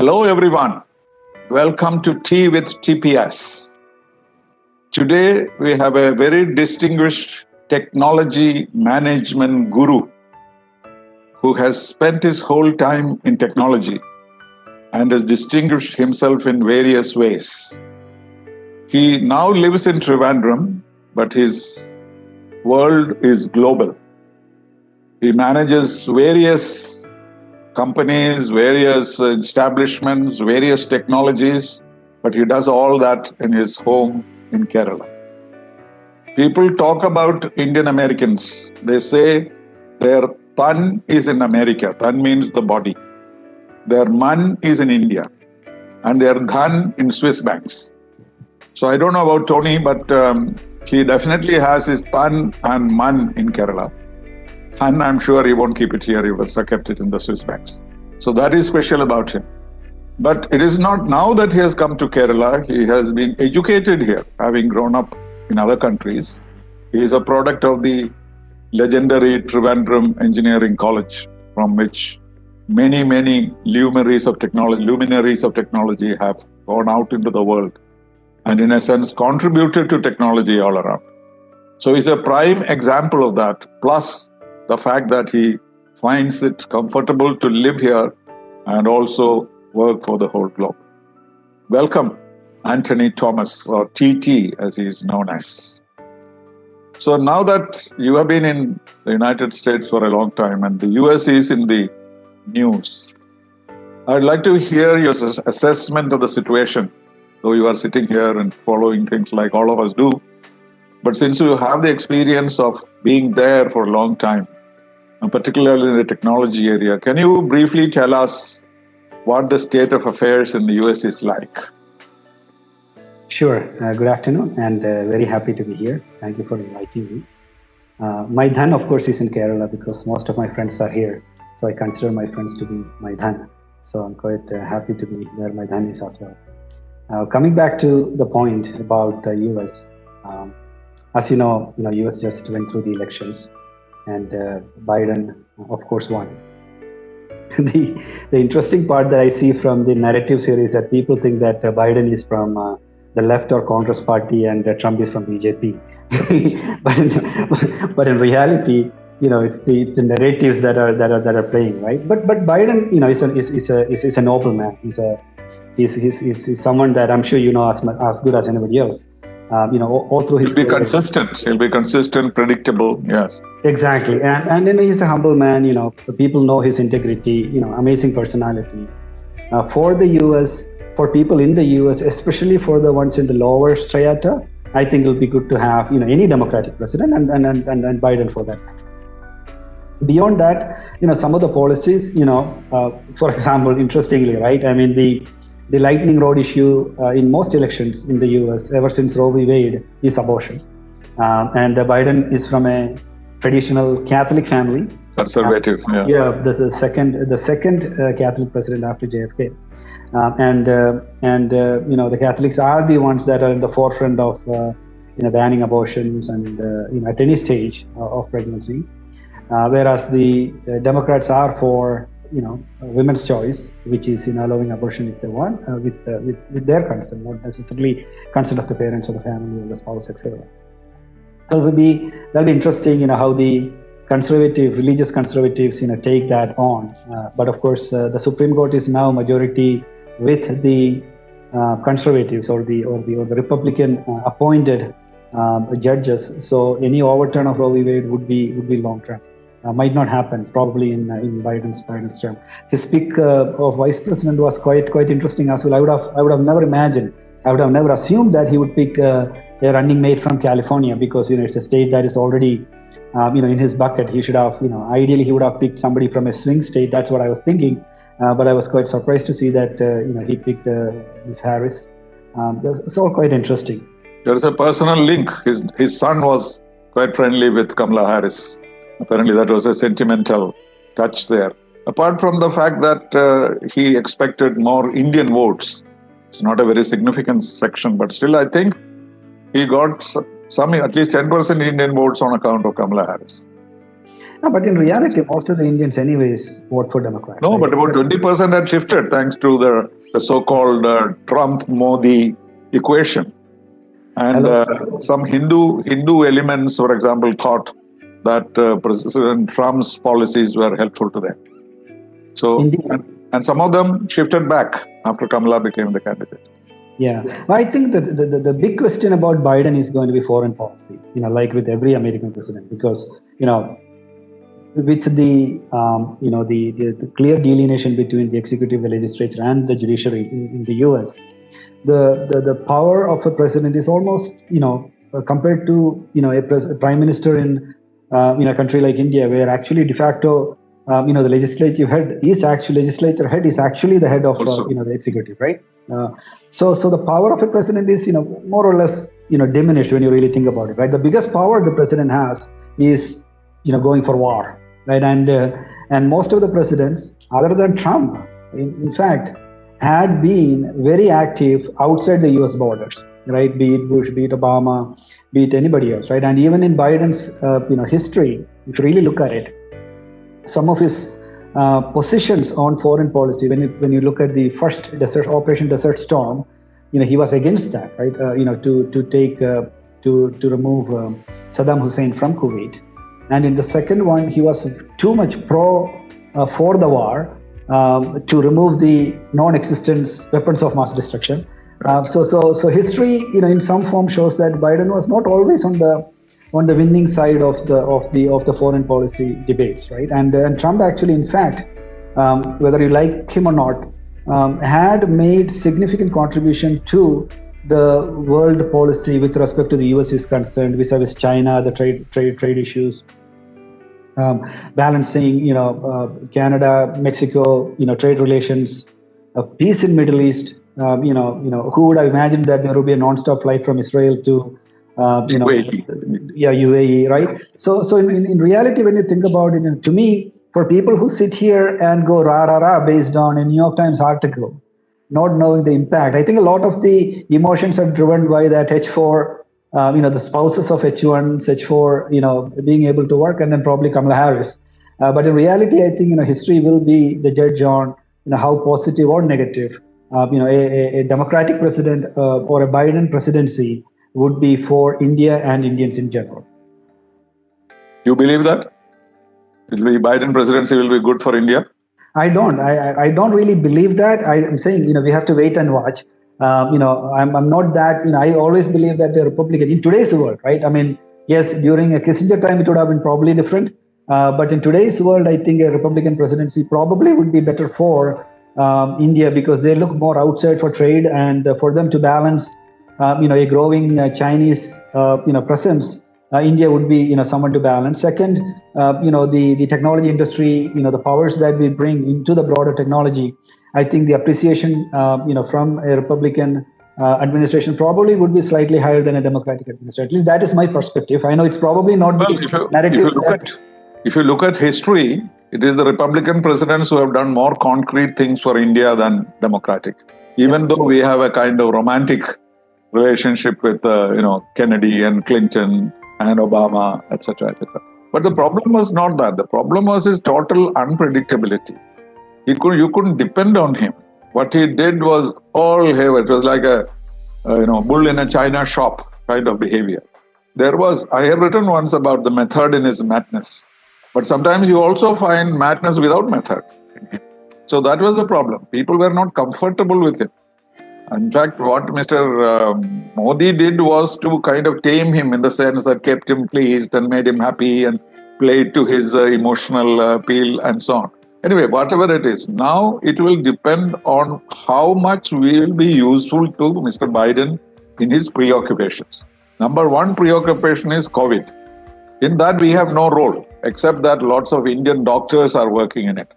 Hello, everyone. Welcome to Tea with TPS. Today, we have a very distinguished technology management guru who has spent his whole time in technology and has distinguished himself in various ways. He now lives in Trivandrum, but his world is global. He manages various companies, various establishments, various technologies, but he does all that in his home in Kerala. People talk about Indian Americans. They say their tan is in America. Tan means the body. Their man is in India. And their dhan in Swiss banks. So I don't know about Tony, but he definitely has his tan and man in Kerala. And I'm sure he won't keep it here. He must have kept it in the Swiss banks. So that is special about him. But it is not now that he has come to Kerala. He has been educated here, having grown up in other countries. He is a product of the legendary Trivandrum Engineering College, from which many luminaries of technology have gone out into the world and in a sense contributed to technology all around. So he's a prime example of that, plus the fact that he finds it comfortable to live here and also work for the whole globe. Welcome, Anthony Thomas, or TT as he is known as. So now that you have been in the United States for a long time and the US is in the news, I'd like to hear your assessment of the situation, though you are sitting here and following things like all of us do. But since you have the experience of being there for a long time, and particularly in the technology area, can you briefly tell us what the state of affairs in the US is like? Sure. Good afternoon, and very happy to be here. Thank you for inviting me. My dhan, of course, is in Kerala because most of my friends are here. So I consider my friends to be my dhan. So I'm quite happy to be where my dhan is as well. Coming back to the point about the US, as you know, US just went through the elections, and Biden, of course, won. The interesting part that I see from the narratives here is that people think that Biden is from the left or Congress party and Trump is from BJP. but in reality, it's the narratives that are playing, right? But Biden, is a noble man. He's someone that I'm sure as good as anybody else. All through his He'll be consistent, predictable. Yes, exactly. And he's a humble man. People know his integrity. Amazing personality. For the US, for people in the US, especially for the ones in the lower strata, I think it'll be good to have any Democratic president and Biden for that. Beyond that, some of the policies, for example, interestingly, right? I mean the lightning rod issue in most elections in the US ever since Roe v. Wade is abortion. And Biden is from a traditional Catholic family. Conservative, yeah. The second Catholic president after JFK. And the Catholics are the ones that are in the forefront of banning abortions and at any stage of pregnancy. Whereas the Democrats are for women's choice, which is allowing abortion if they want, with their consent, not necessarily consent of the parents or the family or the spouse, etc. So that'll be interesting, how the religious conservatives, take that on. But of course, the Supreme Court is now majority with the conservatives or the Republican appointed judges. So any overturn of Roe v. Wade would be long term. Might not happen probably in Biden's term. His pick of vice president was quite interesting as well. I would have never imagined. I would have never assumed that he would pick a running mate from California because it's a state that is already in his bucket. He should have ideally he would have picked somebody from a swing state. That's what I was thinking. But I was quite surprised to see that he picked Ms. Harris. It's all quite interesting. There is a personal link. His son was quite friendly with Kamala Harris. Apparently that was a sentimental touch there. Apart from the fact that he expected more Indian votes, it's not a very significant section, but still I think he got some at least 10% Indian votes on account of Kamala Harris. No, but in reality, most of the Indians, anyways, vote for Democrats. No, right? but about 20% had shifted thanks to the so-called Trump-Modi equation. And some Hindu elements, for example, thought that President Trump's policies were helpful to them. So, and some of them shifted back after Kamala became the candidate. Yeah, well, I think that the big question about Biden is going to be foreign policy, like with every American president, because, with the clear delineation between the executive, the legislature, and the judiciary in the US, the power of a president is almost, compared to, a prime minister in, a country like India, where actually de facto, the legislature head is actually the head of, the executive, right? So the power of a president is, more or less, diminished when you really think about it, right? The biggest power the president has is, going for war, right? And most of the presidents, other than Trump, in fact, had been very active outside the U.S. borders, right? Be it Bush, be it Obama, be it anybody else, right? And even in Biden's, history, if you really look at it, some of his positions on foreign policy, when you look at the first Operation Desert Storm, he was against that, right? To remove Saddam Hussein from Kuwait, and in the second one, he was too much for the war to remove the non-existent weapons of mass destruction. So history, in some form shows that Biden was not always on the winning side of the foreign policy debates, right? And Trump actually, in fact, whether you like him or not, had made significant contribution to the world policy with respect to the U.S. is concerned, vis-a-vis China, the trade issues, balancing, Canada, Mexico, trade relations, peace in Middle East. Who would have imagined that there would be a non-stop flight from Israel to UAE, right? So in reality, when you think about it, to me, for people who sit here and go rah rah rah based on a New York Times article, not knowing the impact, I think a lot of the emotions are driven by that H4, the spouses of H1s, H4, being able to work, and then probably Kamala Harris. But in reality, I think history will be the judge on how positive or negative a Democratic president or a Biden presidency would be for India and Indians in general. You believe that? Biden presidency will be good for India? I don't. I don't really believe that. I'm saying, we have to wait and watch. I'm not that, I always believe that the Republican, in today's world, right? I mean, yes, during a Kissinger time, it would have been probably different. But in today's world, I think a Republican presidency probably would be better for India, because they look more outside for trade, and for them to balance a growing Chinese, presence, India would be, someone to balance. Second, the technology industry, the powers that we bring into the broader technology, I think the appreciation, from a Republican administration probably would be slightly higher than a Democratic administration. At least that is my perspective. I know it's probably not the narrative. If you look at history, it is the Republican presidents who have done more concrete things for India than Democratic. Even though we have a kind of romantic relationship with, Kennedy and Clinton and Obama, etc., etc. But the problem was not that. The problem was his total unpredictability. You couldn't depend on him. What he did was all hair. It was like a bull in a china shop kind of behavior. I have written once about the method in his madness. But sometimes you also find madness without method in him. So that was the problem. People were not comfortable with him. In fact, what Mr. Modi did was to kind of tame him, in the sense that kept him pleased and made him happy and played to his emotional appeal and so on. Anyway, whatever it is, now it will depend on how much we will be useful to Mr. Biden in his preoccupations. Number one preoccupation is COVID. In that, we have no role, except that lots of Indian doctors are working in it.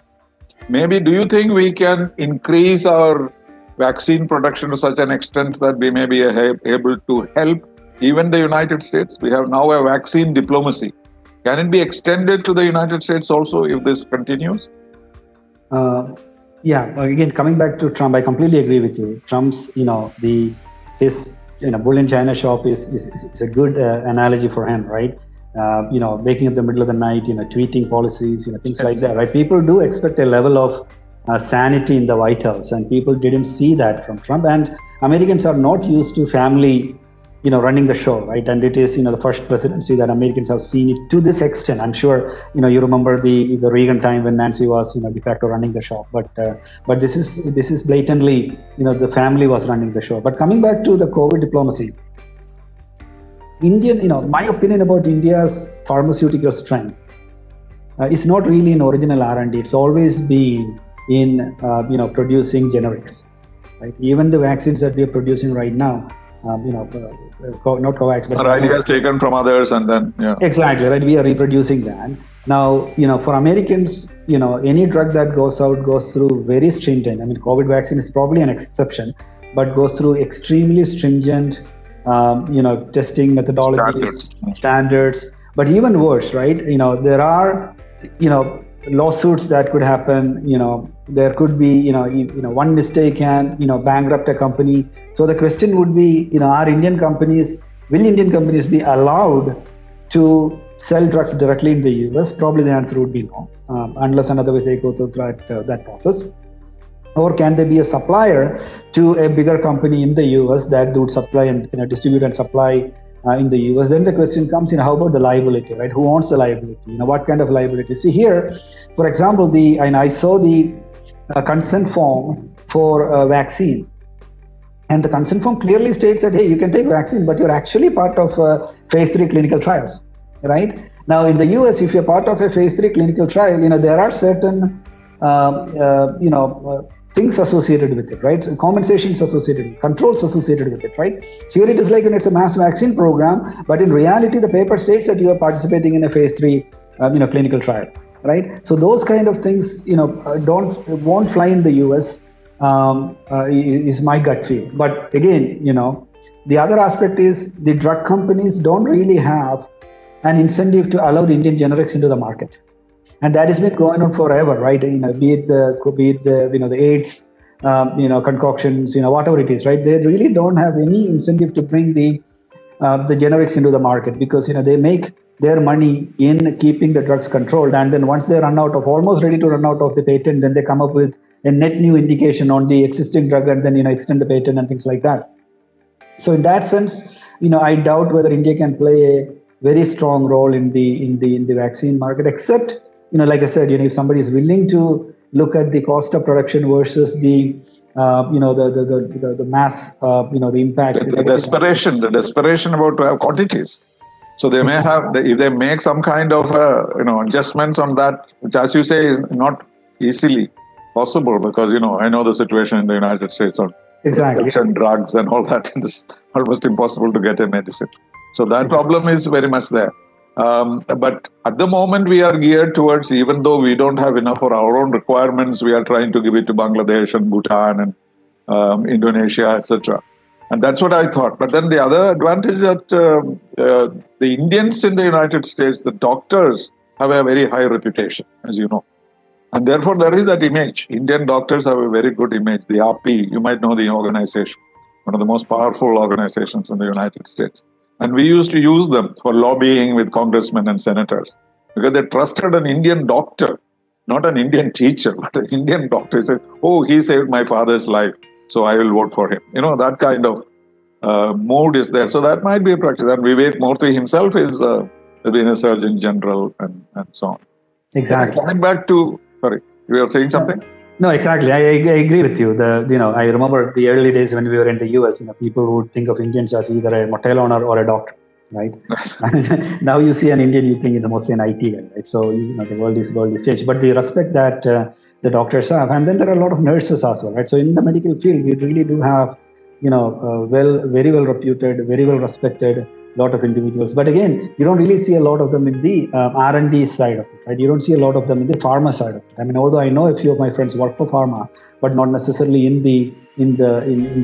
Maybe, do you think we can increase our vaccine production to such an extent that we may be able to help even the United States? We have now a vaccine diplomacy. Can it be extended to the United States also if this continues? Again, coming back to Trump, I completely agree with you. Trump's, his bull in China shop is a good analogy for him, right? waking up in the middle of the night, tweeting policies, things like that, right? People do expect a level of sanity in the White House, and people didn't see that from Trump. And Americans are not used to family, running the show, right? And it is, the first presidency that Americans have seen it to this extent. I'm sure, you remember the Reagan time when Nancy was, de facto running the show. But this is blatantly, the family was running the show. But coming back to the COVID diplomacy, my opinion about India's pharmaceutical strength is not really in original R&D. It's always been in, producing generics, right? Even the vaccines that we are producing right now, not COVAX, but our ideas taken from others, and then exactly, right? We are reproducing that. Now, for Americans, any drug that goes out goes through very stringent. I mean, COVID vaccine is probably an exception, but goes through extremely stringent, testing methodologies, standards. But even worse, right? There are, lawsuits that could happen. There could be, one mistake can, bankrupt a company. So the question would be, will Indian companies be allowed to sell drugs directly in the US? Probably the answer would be no, unless and otherwise they go through that process. Or can they be a supplier to a bigger company in the US that would supply and distribute and supply in the US? Then the question comes, how about the liability, right? Who owns the liability? What kind of liability? See here, for example, I saw the consent form for a vaccine. And the consent form clearly states that, hey, you can take vaccine, but you're actually part of phase 3 clinical trials, right? Now, in the US, if you're part of a phase 3 clinical trial, there are certain, things associated with it, right? So compensations associated with it, controls associated with it, right? So here it is like it's a mass vaccine program, but in reality, the paper states that you are participating in a phase 3, clinical trial, right? So those kind of things, won't fly in the US. Is my gut feel. But again, the other aspect is the drug companies don't really have an incentive to allow the Indian generics into the market, and that has been going on forever, right? Be it the AIDS, concoctions, whatever it is, right? They really don't have any incentive to bring the generics into the market, because they make their money in keeping the drugs controlled, and then once they almost ready to run out of the patent, then they come up with a net new indication on the existing drug, and then extend the patent and things like that. So in that sense, I doubt whether India can play a very strong role in the vaccine market, except like I said, if somebody is willing to look at the cost of production versus the the mass, the impact, the desperation about to have quantities. So they may have, if they make some kind of adjustments on that, which, as you say, is not easily possible, because I know the situation in the United States on prescription drugs and all that. It's almost impossible to get a medicine. So that problem is very much there. But at the moment, we are geared towards, even though we don't have enough for our own requirements, we are trying to give it to Bangladesh and Bhutan and Indonesia, etc. And that's what I thought. But then the other advantage that the Indians in the United States, the doctors, have a very high reputation, as you know. And therefore, there is that image. Indian doctors have a very good image. The API, you might know the organization, one of the most powerful organizations in the United States. And we used to use them for lobbying with congressmen and senators, because they trusted an Indian doctor, not an Indian teacher, but an Indian doctor. He said, oh, he saved my father's life, so I will vote for him. That kind of mood is there. So that might be a practice. And Vivek Murthy himself is been a Surgeon General and so on. Exactly. Coming back to, sorry, you were saying something? No, exactly. I agree with you. I remember the early days when we were in the US, people would think of Indians as either a motel owner or a doctor, right? Now you see an Indian, you think mostly an IT guy, right? So, the world is changed. But the respect that the doctors have, and then there are a lot of nurses as well, right? So in the medical field, we really do have, very well reputed, very well respected lot of individuals. But again, you don't really see a lot of them in the R&D side of it, right? You don't see a lot of them in the pharma side of it. I mean, although I know a few of my friends work for pharma, but not necessarily in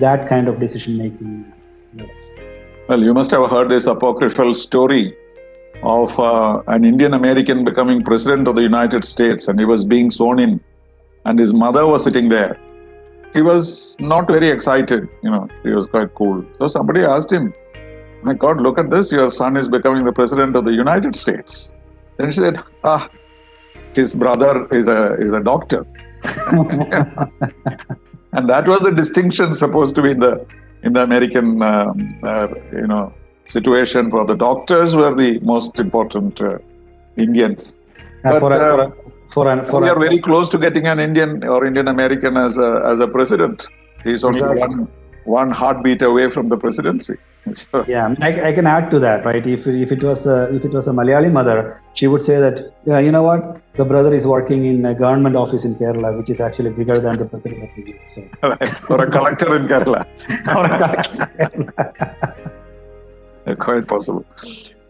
that kind of decision making. Well, you must have heard this apocryphal story of an Indian American becoming president of the United States, and he was being sworn in, and his mother was sitting there. He was not very excited, she was quite cool. So somebody asked him, my God, look at this. Your son is becoming the president of the United States. Then she said, his brother is a doctor. And that was the distinction supposed to be in the American, situation. For the doctors were the most important Indians. But we are very close to getting an Indian or Indian American as a president. He's only one heartbeat away from the presidency. So, yeah, I can add to that, right? If it was a Malayali mother, she would say that, you know what, the brother is working in a government office in Kerala, which is actually bigger than the president of India. So. Right. Or a collector in Kerala. Quite possible.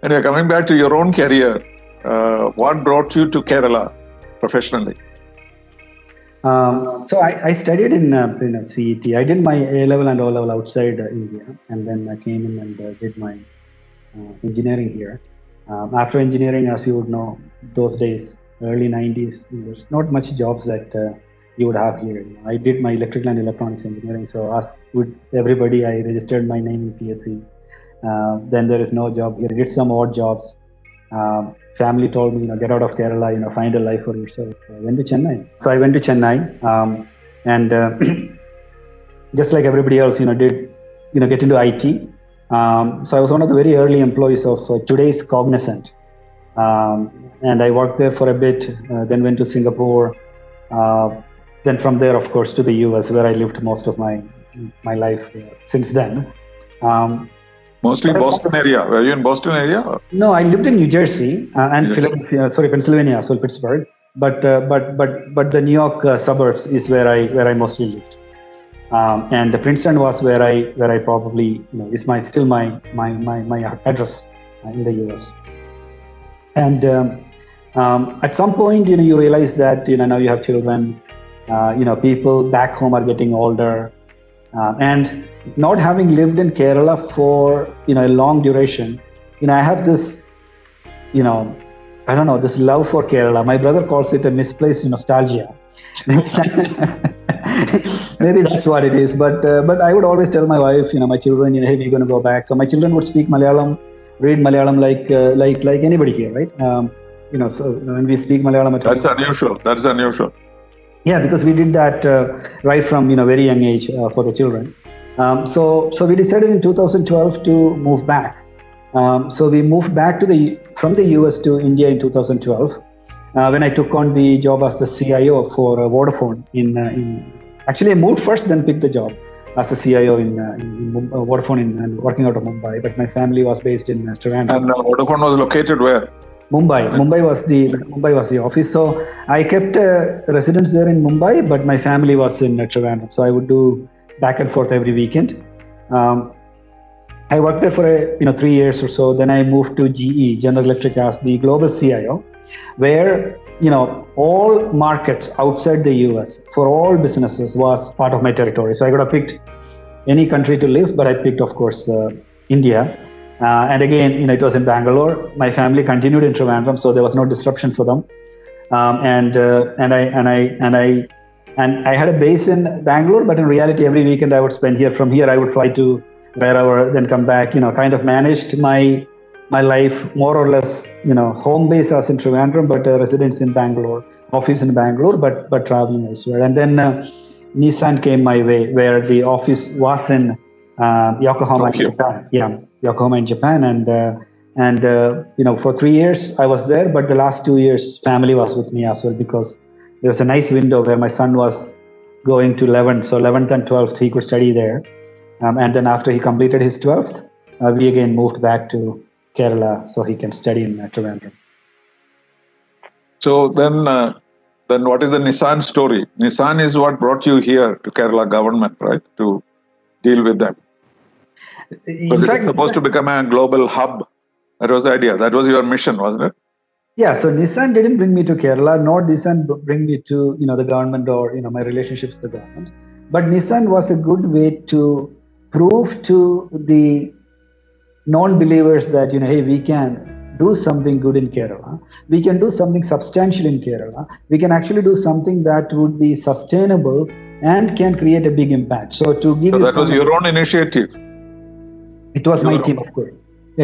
Anyway, coming back to your own career, what brought you to Kerala professionally? So I studied in CET. I did my A-level and O-level outside India, and then I came in and did my engineering here. After engineering, as you would know, those days, early 90s, there's not much jobs that you would have here. I did my electrical and electronics engineering. So as with everybody, I registered my name in PSC. Then there is no job here. I did some odd jobs. Family told me, get out of Kerala, find a life for yourself. I went to Chennai. So I went to Chennai, and just like everybody else, did, get into IT. So I was one of the very early employees of today's Cognizant. And I worked there for a bit, then went to Singapore. Then from there, of course, to the US, where I lived most of my life since then. Mostly Boston area. Were you in Boston area? Or? No, I lived in New Jersey and Pennsylvania as well, Pittsburgh. But the New York suburbs is where I mostly lived. And Princeton was where I probably is still my address in the US. And at some point, you realize that now you have children. People back home are getting older, and not having lived in Kerala for a long duration, I have this, this love for Kerala. My brother calls it a misplaced nostalgia. Maybe that's what it is. But I would always tell my wife, my children, hey, we're going to go back. So my children would speak Malayalam, read Malayalam like anybody here, right? So when we speak Malayalam at home. That's unusual. Yeah, because we did that right from very young age for the children. So we decided in 2012 to move back. So we moved back from the US to India in 2012 when I took on the job as the CIO for Vodafone. Actually, I moved first, then picked the job as a CIO in Vodafone and working out of Mumbai. But my family was based in Trivandrum. And Vodafone was located where? Mumbai. Mumbai was the office. So I kept a residence there in Mumbai, but my family was in Trivandrum. So I would do back and forth every weekend. I worked there for 3 years or so. Then I moved to GE, General Electric, as the global CIO, where all markets outside the US for all businesses was part of my territory. So I could have picked any country to live, but I picked, of course, India. And again, it was in Bangalore. My family continued in Trivandrum, so there was no disruption for them. And I had a base in Bangalore, but in reality, every weekend I would spend here. From here, I would fly to wherever, then come back. Kind of managed my life more or less. Home base was in Trivandrum, but residence in Bangalore, office in Bangalore, but traveling elsewhere. And then Nissan came my way, where the office was in Yokohama, Japan. Yeah. Yokohama in Japan, and for 3 years I was there, but the last 2 years family was with me as well, because there was a nice window where my son was going to 11th, so 11th and 12th he could study there, and then after he completed his 12th, we again moved back to Kerala so he can study in Trivandrum. So then what is the Nissan story? Nissan is what brought you here to Kerala government, right, to deal with them? Because it's supposed to become a global hub. That was the idea. That was your mission, wasn't it? Yeah. So Nissan didn't bring me to Kerala, nor Nissan bring me to the government or my relationships with the government. But Nissan was a good way to prove to the non-believers that hey, we can do something good in Kerala. We can do something substantial in Kerala. We can actually do something that would be sustainable and can create a big impact. So to give that was your own initiative. It was my team, of course.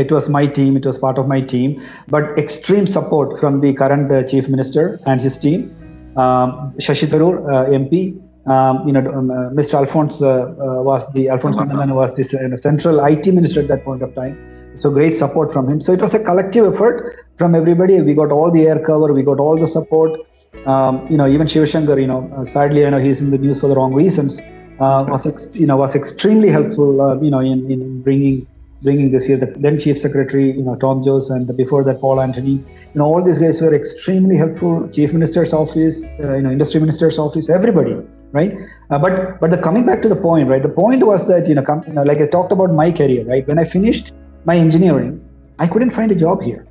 It was my team. It was part of my team, but extreme support from the current Chief Minister and his team, Shashi Tharoor, MP. Mr. Alphonse Alphonse Kannanthan was this central IT minister at that point of time. So great support from him. So it was a collective effort from everybody. We got all the air cover. We got all the support. Even Shiv Shankar, sadly, he's in the news for the wrong reasons. Was extremely helpful, in bringing this year. The then Chief Secretary, Tom Jose, and before that Paul Anthony. All these guys were extremely helpful. Chief Minister's office, Industry Minister's office, everybody, right? But coming back to the point, right? The point was that like I talked about my career, right? When I finished my engineering, I couldn't find a job here.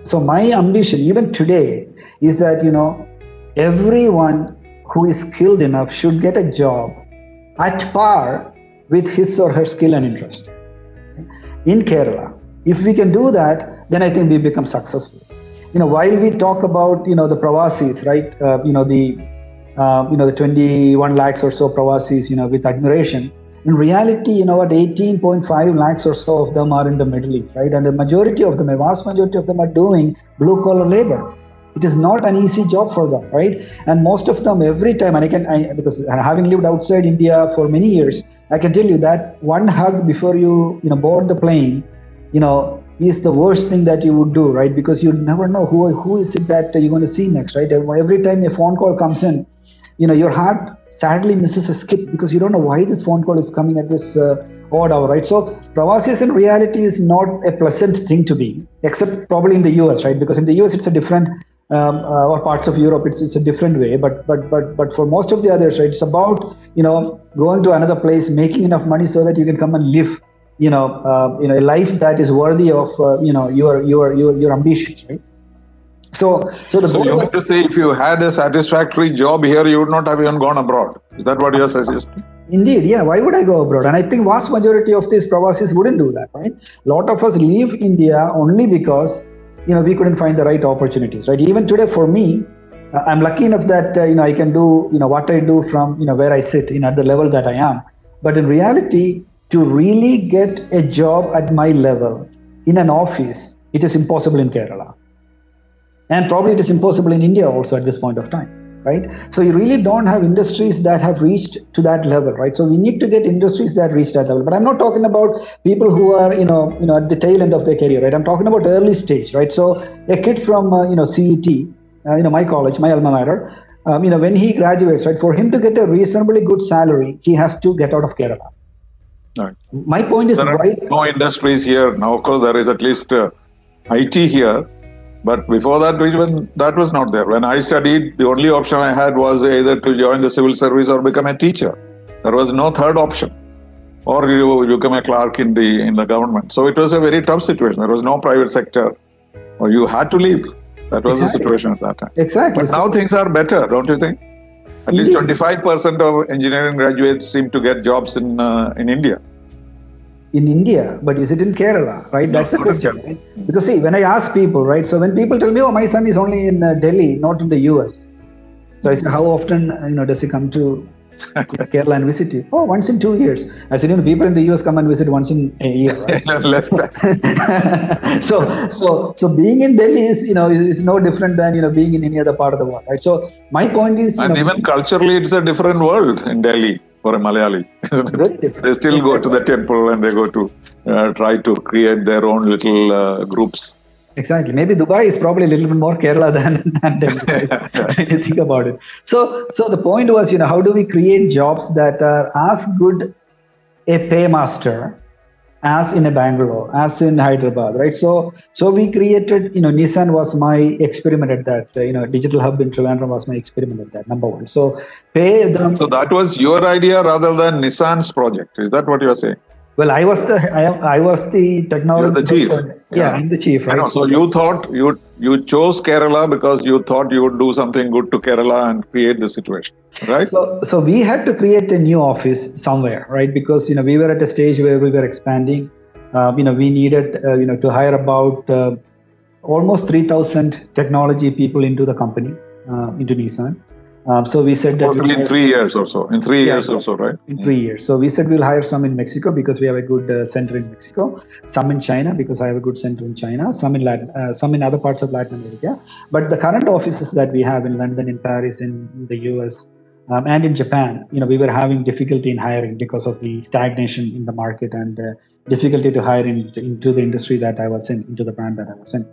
So my ambition, even today, is that everyone who is skilled enough should get a job at par with his or her skill and interest in Kerala. If we can do that, then I think we become successful. While we talk about the Pravasis, right? The 21 lakhs or so Pravasis, with admiration. In reality, what 18.5 lakhs or so of them are in the Middle East, right? And the majority of them, a vast majority of them, are doing blue collar labor. It is not an easy job for them, right? And most of them, every time, and because having lived outside India for many years, I can tell you that one hug before you board the plane, is the worst thing that you would do, right? Because you never know who is it that you're going to see next, right? Every time a phone call comes in, your heart sadly misses a skip because you don't know why this phone call is coming at this odd hour, right? So Pravasis in reality is not a pleasant thing to be, except probably in the US, right? Because in the US it's a different, or parts of Europe it's a different way. But for most of the others, right, it's about going to another place, making enough money so that you can come and live, a life that is worthy of your ambitions, right? So you mean to say if you had a satisfactory job here, you would not have even gone abroad? Is that what you're suggesting? Indeed, yeah. Why would I go abroad? And I think vast majority of these Pravasis wouldn't do that, right? A lot of us leave India only because we couldn't find the right opportunities, right? Even today, for me, I'm lucky enough that I can do what I do from where I sit, at the level that I am. But in reality, to really get a job at my level in an office, it is impossible in Kerala. And probably it is impossible in India also at this point of time, right? So you really don't have industries that have reached to that level, right? So we need to get industries that reach that level. But I'm not talking about people who are, at the tail end of their career, right? I'm talking about early stage, right? So a kid from, CET, my college, my alma mater, when he graduates, right, for him to get a reasonably good salary, he has to get out of Kerala. Right. My point is, there are no industries here. Now, of course, there is at least IT here. But before that, that was not there. When I studied, the only option I had was either to join the civil service or become a teacher. There was no third option. Or you become a clerk in the government. So it was a very tough situation. There was no private sector. Or you had to leave. That was the situation at that time. Exactly. But now things are better, don't you think? At least 25% of engineering graduates seem to get jobs in India. In India, but is it in Kerala, right? That's the question, right? Because see, when I ask people, right, so when people tell me, oh, my son is only in Delhi, not in the US. So I say, how often, does he come to Kerala and visit you? Oh, once in 2 years. I said, people in the US come and visit once in a year, right? Less than. So being in Delhi is no different than, being in any other part of the world, right? So my point is, and even culturally, it's a different world in Delhi. For a Malayali, isn't it? They still go to the temple and they go to try to create their own little groups. Exactly. Maybe Dubai is probably a little bit more Kerala than Delhi, right? When you think about it. So the point was, how do we create jobs that are as good a paymaster as in a Bangalore, as in Hyderabad, right? So we created, Nissan was my experiment at that. Digital Hub in Trivandrum was my experiment at that, number one. So pay them. So that was your idea rather than Nissan's project. Is that what you are saying? Well, I was the technology. You're the chief. Yeah, I'm the chief, right? I know. So you thought you chose Kerala because you thought you would do something good to Kerala and create the situation, right? So we had to create a new office somewhere, right? Because we were at a stage where we were expanding. We needed to hire about almost 3,000 technology people into the company, into Nissan. So we said that Hopefully in 3 years or so. In 3 years or so, right? In 3 years. So we said we'll hire some in Mexico because we have a good center in Mexico. Some in China because I have a good center in China. Some in other parts of Latin America. But the current offices that we have in London, in Paris, in the US, and in Japan, we were having difficulty in hiring because of the stagnation in the market and difficulty to hire into the industry that I was in, into the brand that I was in.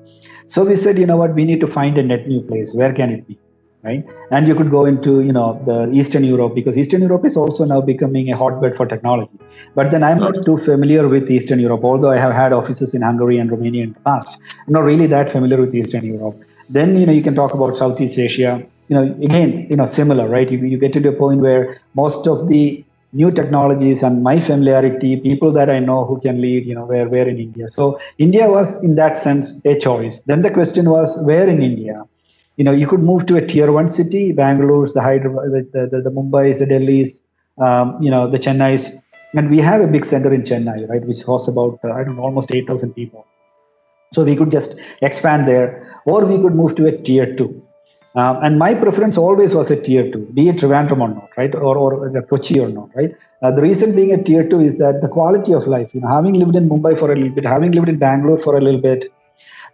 So we said, we need to find a net new place. Where can it be? Right, and you could go into the Eastern Europe, because Eastern Europe is also now becoming a hotbed for technology. But then I'm not too familiar with Eastern Europe, although I have had offices in Hungary and Romania in the past. I'm not really that familiar with Eastern Europe. Then you can talk about Southeast Asia. Again, similar, right? You get to a point where most of the new technologies and my familiarity, people that I know who can lead, where in India. So India was in that sense a choice. Then the question was, where in India? You could move to a tier 1 city, Bangalore, the Hyderabad, the Mumbais, the Delhis, the Chennais. And we have a big center in Chennai, right, which hosts about, almost 8,000 people. So we could just expand there, or we could move to a tier 2. And my preference always was a tier 2, be it Trivandrum or not, right, or Kochi or not, right. The reason being a tier 2 is that the quality of life, having lived in Mumbai for a little bit, having lived in Bangalore for a little bit,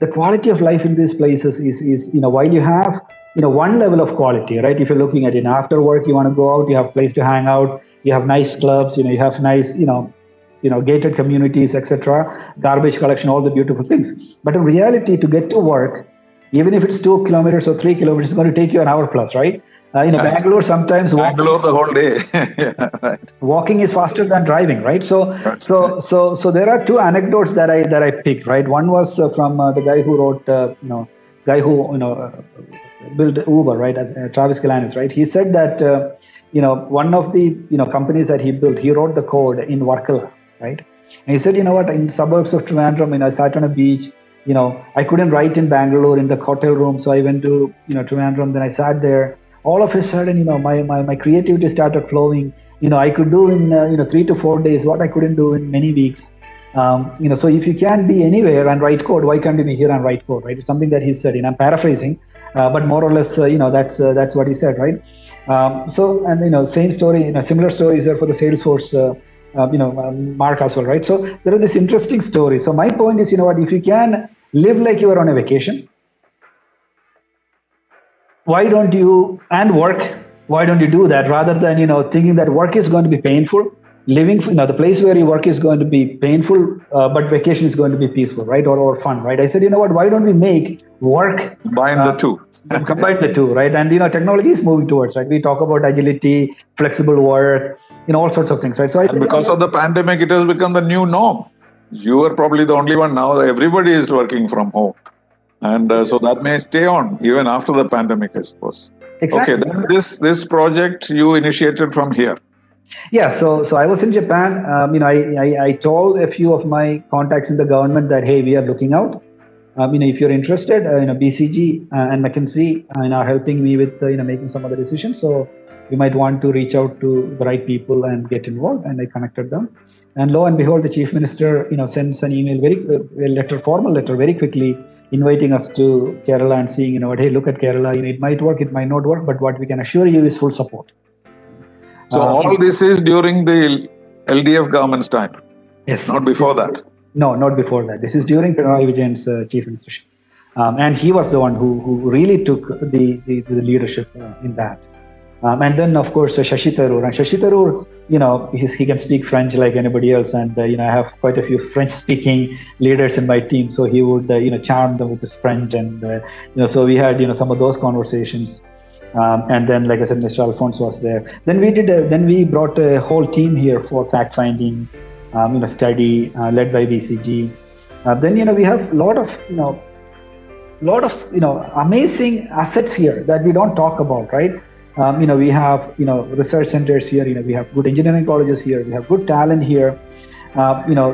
the quality of life in these places is while you have one level of quality, right? If you're looking at it after work, you want to go out, you have a place to hang out, you have nice clubs, you have nice gated communities, etc., garbage collection, all the beautiful things. But in reality, to get to work, even if it's 2 kilometers or 3 kilometers, it's going to take you an hour plus, right? Bangalore sometimes Bangalore the whole day. Yeah, right. Walking is faster than driving, right? So there are 2 anecdotes that I picked, right? One was from the guy who wrote, built Uber, right? Travis Kalanick, right? He said that one of the companies that he built, he wrote the code in Varkala, right? And he said, in suburbs of Trivandrum, I sat on a beach. I couldn't write in Bangalore in the hotel room, so I went to Trivandrum. Then I sat there. All of a sudden, my creativity started flowing. I could do in 3 to 4 days what I couldn't do in many weeks. So if you can be anywhere and write code, why can't you be here and write code, right? It's something that he said. I'm paraphrasing, but more or less, that's what he said, right? Same story, similar stories are for the Salesforce, Mark as well, right? So there are this interesting stories. So my point is, if you can live like you are on a vacation, why don't you do that rather than thinking that work is going to be painful, living the place where you work is going to be painful, but vacation is going to be peaceful, right, or fun, right? I said, why don't we make work combine the two? Combine the two, right? And technology is moving towards, right? We talk about agility, flexible work, all sorts of things, right? So I said, because of the pandemic, it has become the new norm. You are probably the only one now. Everybody is working from home. And so that may stay on even after the pandemic, I suppose. Exactly. Okay, then this project you initiated from here. Yeah, so I was in Japan. I told a few of my contacts in the government that, hey, we are looking out. If you're interested, BCG and McKinsey are helping me with making some of the decisions. So you might want to reach out to the right people and get involved. And I connected them. And lo and behold, the chief minister sends an email, formal letter, very quickly, inviting us to Kerala and seeing, hey, look at Kerala. It might work, it might not work, but what we can assure you is full support. So all this is during the LDF government's time? Yes. Not before that? No, not before that. This is during Pinarayi Vijayan's chief ministership. And he was the one who really took the leadership in that. And then, of course, Shashi Tharoor. And Shashi Tharoor, he can speak French like anybody else. And, I have quite a few French-speaking leaders in my team. So he would, charm them with his French. And, so we had, some of those conversations. And then, like I said, Mr. Alphonse was there. Then we brought a whole team here for fact-finding, study led by BCG. Then, we have a lot of amazing assets here that we don't talk about, right? We have, research centers here, we have good engineering colleges here, we have good talent here,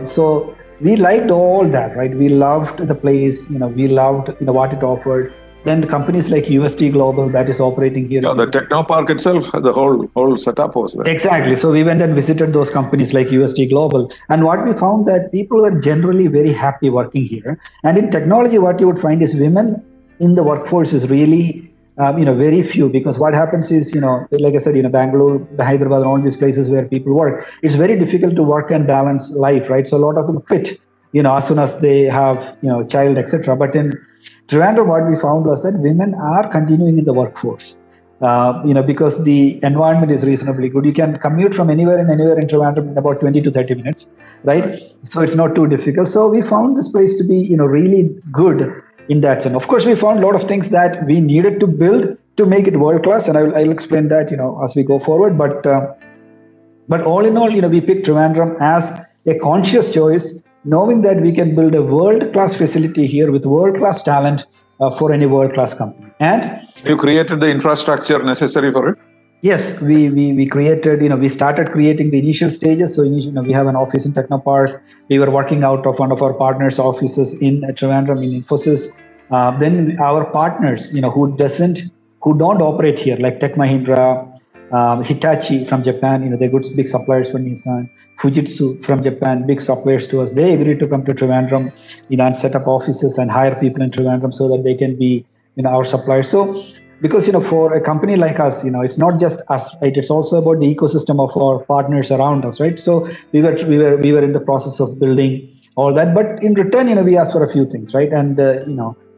so we liked all that, right? We loved the place, we loved, what it offered. Then companies like UST Global that is operating here. Yeah, the Technopark itself, the whole setup was there. Exactly. So we went and visited those companies like UST Global. And what we found that people were generally very happy working here. And in technology, what you would find is women in the workforce is really very few, because what happens is, like I said, Bangalore, Hyderabad, and all these places where people work, it's very difficult to work and balance life, right? So a lot of them quit, as soon as they have, child, etc. But in Trivandrum, what we found was that women are continuing in the workforce. Because the environment is reasonably good. You can commute from anywhere and anywhere in Trivandrum in about 20 to 30 minutes, right? So it's not too difficult. So we found this place to be, really good in that sense. Of course, we found a lot of things that we needed to build to make it world class, and I'll explain that, as we go forward. But all in all, we picked Trivandrum as a conscious choice, knowing that we can build a world class facility here with world class talent for any world class company. And you created the infrastructure necessary for it? Yes, we created, we started creating the initial stages. So we have an office in Technopark. We were working out of one of our partners' offices in Trivandrum, in Infosys. Then our partners, who don't operate here, like Tech Mahindra, Hitachi from Japan, they're good big suppliers for Nissan. Fujitsu from Japan, big suppliers to us. They agreed to come to Trivandrum, and set up offices and hire people in Trivandrum so that they can be, our suppliers. So because for a company like us, it's not just us, right? It's also about the ecosystem of our partners around us, right? So we were in the process of building all that, but in return, we asked for a few things, right? And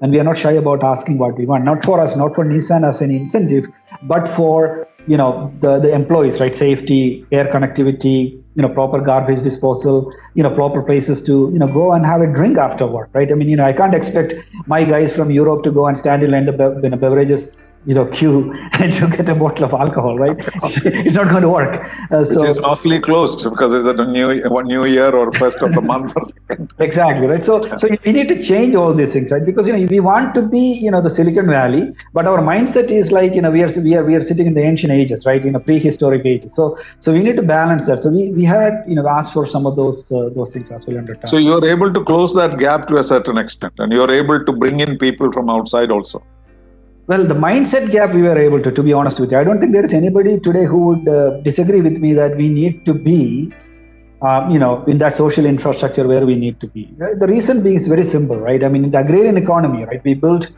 and we are not shy about asking what we want, not for us, not for Nissan as an incentive, but for the employees, right? Safety, air connectivity, proper garbage disposal, proper places to go and have a drink after work, right? I mean, I can't expect my guys from Europe to go and stand in the beverages queue and to get a bottle of alcohol, right? It's not going to work. Which is mostly closed because it's a new year or first of the month or second. Exactly, right. So we need to change all these things, right? Because we want to be the Silicon Valley, but our mindset is like we are sitting in the ancient ages, right? Prehistoric ages. So we need to balance that. So we had asked for some of those things as well in return. So you're able to close that gap to a certain extent, and you're able to bring in people from outside also. Well, the mindset gap we were able to be honest with you, I don't think there is anybody today who would disagree with me that we need to be, in that social infrastructure where we need to be. The reason being is very simple, right? I mean, in the agrarian economy, right, we built,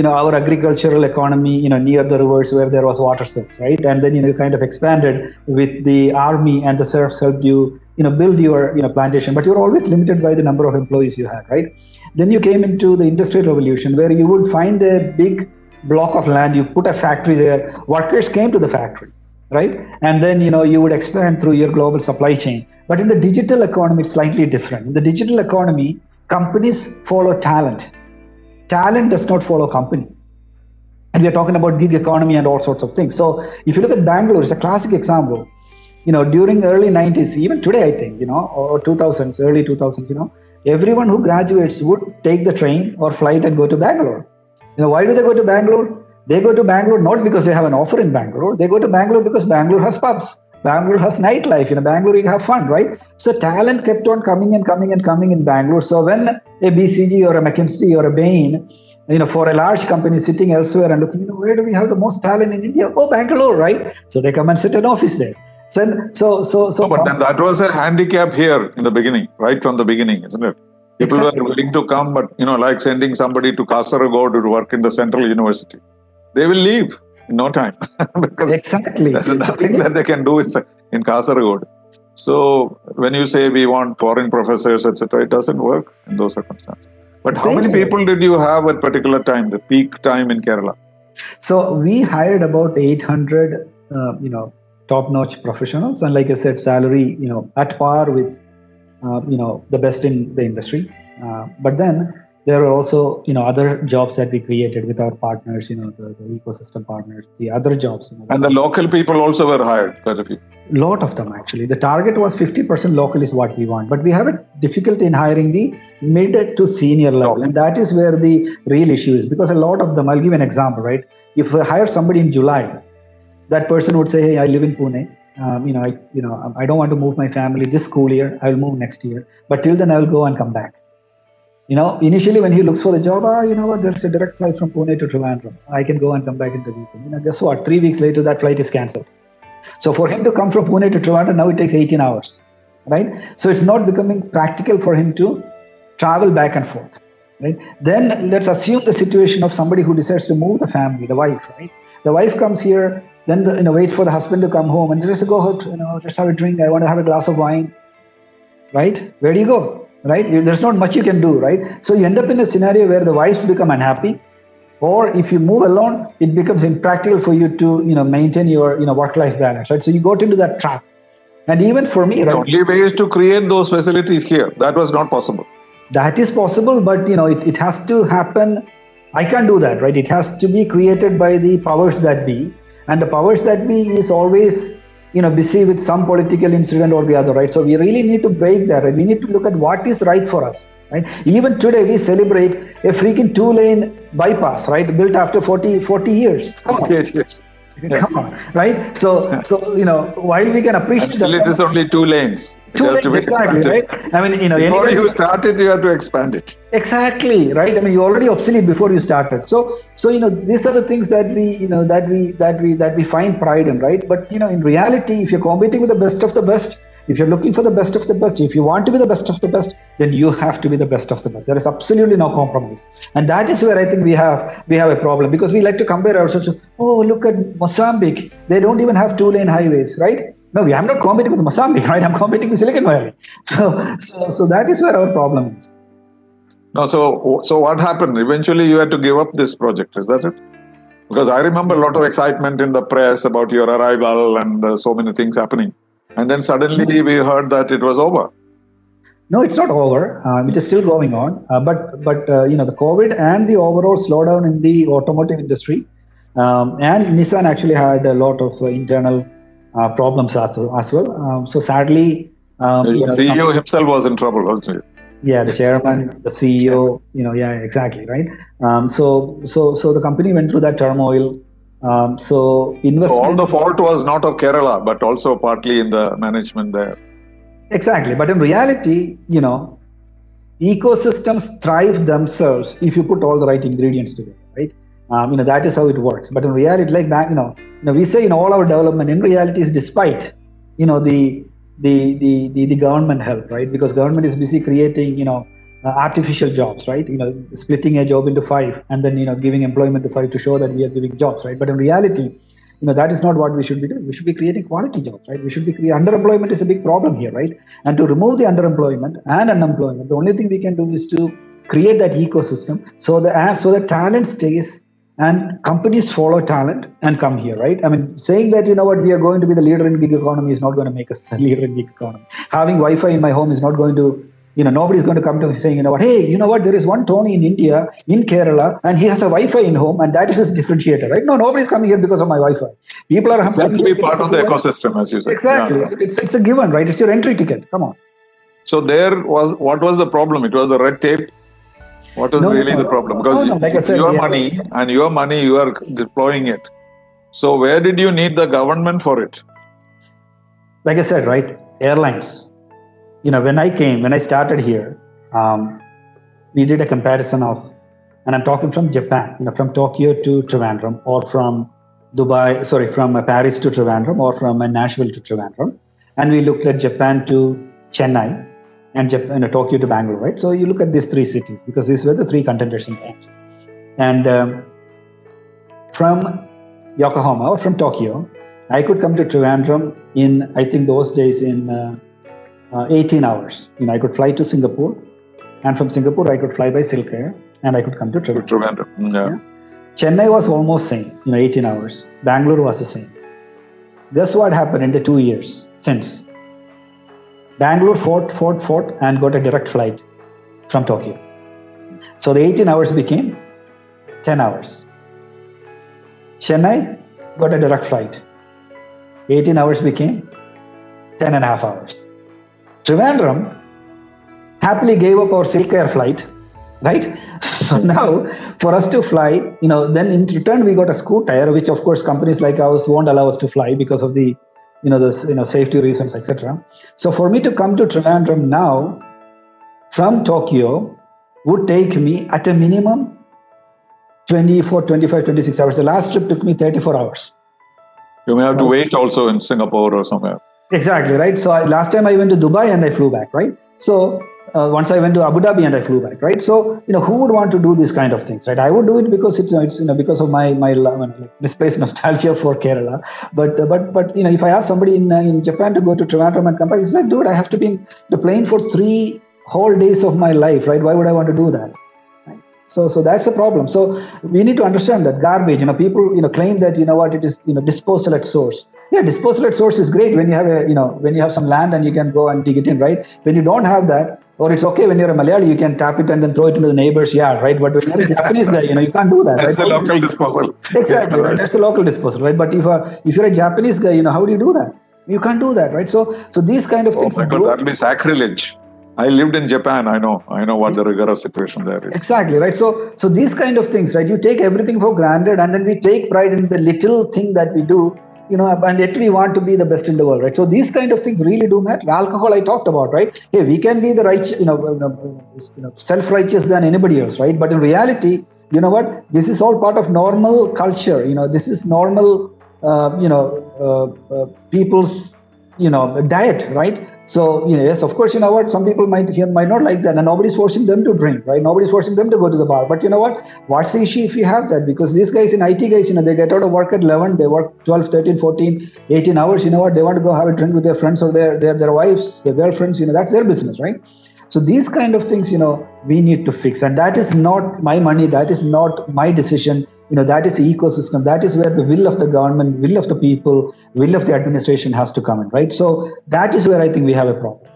our agricultural economy, near the rivers where there was water source, right? And then, kind of expanded with the army, and the serfs helped you, build your, plantation, but you're always limited by the number of employees you had, right? Then you came into the industrial revolution where you would find a big block of land, you put a factory there, workers came to the factory, right? And then you would expand through your global supply chain. But in the digital economy, it's slightly different. In the digital economy, companies follow talent. Talent does not follow company. And we are talking about gig economy and all sorts of things. So if you look at Bangalore, it's a classic example. During early 90s, even today, I think, or 2000s, early 2000s, everyone who graduates would take the train or flight and go to Bangalore. Why do they go to Bangalore? They go to Bangalore not because they have an offer in Bangalore. They go to Bangalore because Bangalore has pubs. Bangalore has nightlife. Bangalore you have fun, right? So talent kept on coming and coming and coming in Bangalore. So when a BCG or a McKinsey or a Bain, for a large company sitting elsewhere and looking, where do we have the most talent in India? Oh, Bangalore, right? So they come and sit in office there. So but then that was a handicap here in the beginning, right from the beginning, isn't it? People were willing to come, but like sending somebody to Kasaragod to work in the Central University, they will leave in no time because there's nothing that they can do in Kasaragod. So when you say we want foreign professors, etc., it doesn't work in those circumstances. But how many people did you have at particular time, the peak time in Kerala? So we hired about 800, top-notch professionals, and like I said, salary, at par with the best in the industry. But then there are also, other jobs that we created with our partners, the ecosystem partners, the other jobs. And the local people also were hired, quite a few. Lot of them, actually. The target was 50% local is what we want. But we have a difficulty in hiring the mid to senior level. And that is where the real issue is. Because a lot of them, I'll give an example, right? If I hire somebody in July, that person would say, hey, I live in Pune. I don't want to move my family this school year. I will move next year. But till then, I will go and come back. Initially when he looks for the job, there's a direct flight from Pune to Trivandrum. I can go and come back in the weekend. Guess what? 3 weeks later, that flight is cancelled. So for him to come from Pune to Trivandrum, now it takes 18 hours, right? So it's not becoming practical for him to travel back and forth. right? Then let's assume the situation of somebody who decides to move the family, the wife, right? The wife comes here, then wait for the husband to come home and just go out, let's have a drink. I want to have a glass of wine, right? Where do you go, right? There's not much you can do, right? So you end up in a scenario where the wives become unhappy, or if you move alone, it becomes impractical for you to maintain your work-life balance, right? So you got into that trap. And even for me, The right, only way is to create those facilities here. That was not possible. that is possible, but it has to happen. I can't do that, right? It has to be created by the powers that be, and the powers that be is always busy with some political incident or the other, right? So we really need to break that, right? We need to look at what is right for us, right? Even today we celebrate a freaking 2-lane bypass, right, built after 40 years. Come on. Yes. Yeah. Come on, right? So while we can appreciate And still that, it is only 2 lanes. It has to be exactly, expanded. right? I mean, Before anybody, you started, you have to expand it. exactly, right? I mean, you're already obsolete before you started. So these are the things that we find pride in, right? But in reality, if you're competing with the best of the best, if you're looking for the best of the best, if you want to be the best of the best, then you have to be the best of the best. There is absolutely no compromise, and that is where I think we have a problem, because we like to compare ourselves to, oh, look at Mozambique, they don't even have 2-lane highways, right? No, I'm not competing with Mozambique, right? I'm competing with Silicon Valley. So that is where our problem is. No, so what happened? Eventually, you had to give up this project. Is that it? Because I remember a lot of excitement in the press about your arrival and so many things happening. And then suddenly we heard that it was over. No, it's not over. It is still going on. But the COVID and the overall slowdown in the automotive industry, and Nissan actually had a lot of internal problems as well. So sadly, Your CEO himself was in trouble, wasn't he? Yeah, the chairman, the CEO, yeah, exactly, right. So the company went through that turmoil. So all the fault was not of Kerala, but also partly in the management there. Exactly, but in reality, ecosystems thrive themselves if you put all the right ingredients together, right? That is how it works. But in reality, like back, we say in all our development, in reality, is despite the government help, right? Because government is busy creating artificial jobs, right? Splitting a job into 5 and then giving employment to 5 to show that we are giving jobs, right? But in reality, that is not what we should be doing. We should be creating quality jobs, right? We should be underemployment is a big problem here, right? And to remove the underemployment and unemployment, the only thing we can do is to create that ecosystem so that talent stays and companies follow talent and come here, right? I mean, saying that, we are going to be the leader in gig economy is not going to make us a leader in gig economy. Having Wi-Fi in my home is not going to, nobody's going to come to me saying, hey, there is one Tony in India, in Kerala, and he has a Wi-Fi in home, and that is his differentiator, right? No, nobody's coming here because of my Wi-Fi. People are it has to be part of the ecosystem, as you said. Exactly. Yeah. It's a given, right? It's your entry ticket. Come on. So what was the problem? It was the red tape. What was the problem? Because like it's your money, and your money, you are deploying it. So where did you need the government for it? Like I said, right? Airlines. When I started here, we did a comparison of, and I'm talking from Japan, from Tokyo to Trivandrum, or from from Paris to Trivandrum, or from Nashville to Trivandrum. And we looked at Japan to Chennai, and Tokyo to Bangalore, right? So you look at these 3 cities, because these were the 3 contenders in that. And from Yokohama or from Tokyo, I could come to Trivandrum in, I think those days, in 18 hours. I could fly to Singapore, and from Singapore I could fly by Silk Air, and I could come to Trivandrum. Yeah. Chennai was almost same, 18 hours. Bangalore was the same. Guess what happened in the 2 years since? Bangalore fought and got a direct flight from Tokyo. So the 18 hours became 10 hours. Chennai got a direct flight. 18 hours became 10 and a half hours. Trivandrum happily gave up our Silk Air flight, right? So now for us to fly, then in return we got a Scoot tire, which of course companies like ours won't allow us to fly because of the safety reasons, etc. So for me to come to Trivandrum now from Tokyo would take me at a minimum 24, 25, 26 hours. The last trip took me 34 hours. You may have to wait also in Singapore or somewhere. Exactly, right? So last time I went to Dubai and I flew back, right? So once I went to Abu Dhabi and I flew back, right? So, who would want to do these kind of things, right? I would do it because it's because of my misplaced nostalgia for Kerala. But if I ask somebody in Japan to go to Trivandrum and come back, it's like, dude, I have to be in the plane for 3 whole days of my life, right? Why would I want to do that? So that's a problem. So we need to understand that garbage, people, claim that, it is, disposal at source. Yeah, disposal at source is great when you have when you have some land and you can go and dig it in, right? When you don't have that, or it's okay when you're a Malayali, you can tap it and then throw it into the neighbor's yard, right? But when you're a Japanese guy, you can't do that. That's right? the local disposal. Exactly, right? That's the local disposal, right? But if you're a Japanese guy, how do you do that? You can't do that, right? So these kind of things. Oh my God, that would be sacrilege. I lived in Japan. I know what the rigorous situation there is. Exactly, right? So these kind of things, right? You take everything for granted, and then we take pride in the little thing that we do, and yet we want to be the best in the world, right? So these kind of things really do matter. Alcohol, I talked about, right? Hey, we can be the right, self-righteous than anybody else, right? But in reality, you know what? This is all part of normal culture. This is normal, people's, diet, right? So, yes, of course, some people might not like that, and nobody's forcing them to drink, right? Nobody's forcing them to go to the bar. But you know what? What's the issue if you have that? Because these guys IT guys, they get out of work at 11, they work 12, 13, 14, 18 hours. You know what? They want to go have a drink with their friends or their wives, their girlfriends, that's their business, right? So these kind of things, we need to fix. And that is not my money. That is not my decision. That is the ecosystem. That is where the will of the government, will of the people, will of the administration has to come in, right? So that is where I think we have a problem.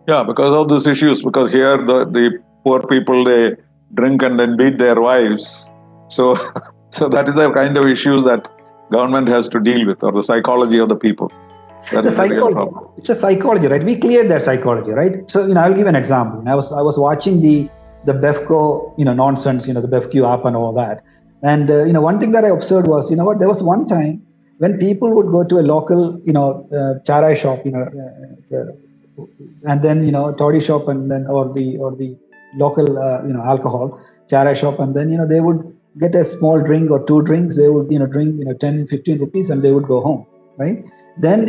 Yeah, because of these issues. Because here the poor people, they drink and then beat their wives. So that is the kind of issues that government has to deal with, or the psychology of the people. That is the real problem. It's a psychology, right? We cleared that psychology, right? So, I'll give an example. I was watching the BevCo, nonsense, the BevQ app and all that. And, one thing that I observed was, there was one time when people would go to a local, charai shop, and then, toddy shop, and then, or the local, alcohol, charai shop. And then, they would get a small drink or 2 drinks. They would, drink, 10, 15 rupees, and they would go home, right? Then,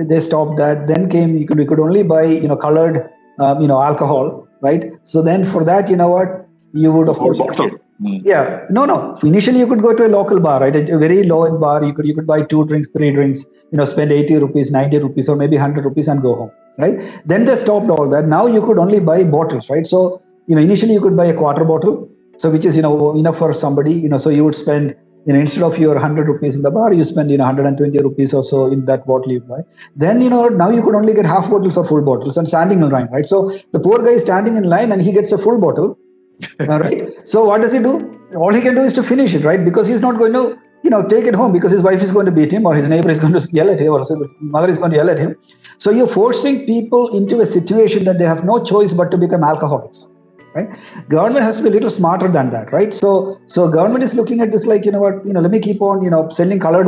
they stopped that. Then came, we could only buy, colored, alcohol, right? So then for that, you would, of course, yeah, no. Initially, you could go to a local bar, right? A very low-end bar. You could buy 2 drinks, 3 drinks, spend 80 rupees, 90 rupees, or maybe 100 rupees and go home, right? Then they stopped all that. Now you could only buy bottles, right? So, initially you could buy a quarter bottle, so which is, enough for somebody, so you would spend, instead of your 100 rupees in the bar, you spend, 120 rupees or so in that bottle you buy. Then, now you could only get half bottles or full bottles and standing in line, right? So the poor guy is standing in line and he gets a full bottle, right? So what does he do? All he can do is to finish it, right? Because he's not going to, take it home because his wife is going to beat him, or his neighbor is going to yell at him, or his mother is going to yell at him. So you're forcing people into a situation that they have no choice but to become alcoholics. Right? Government has to be a little smarter than that, right? So government is looking at this like, let me keep on, selling colored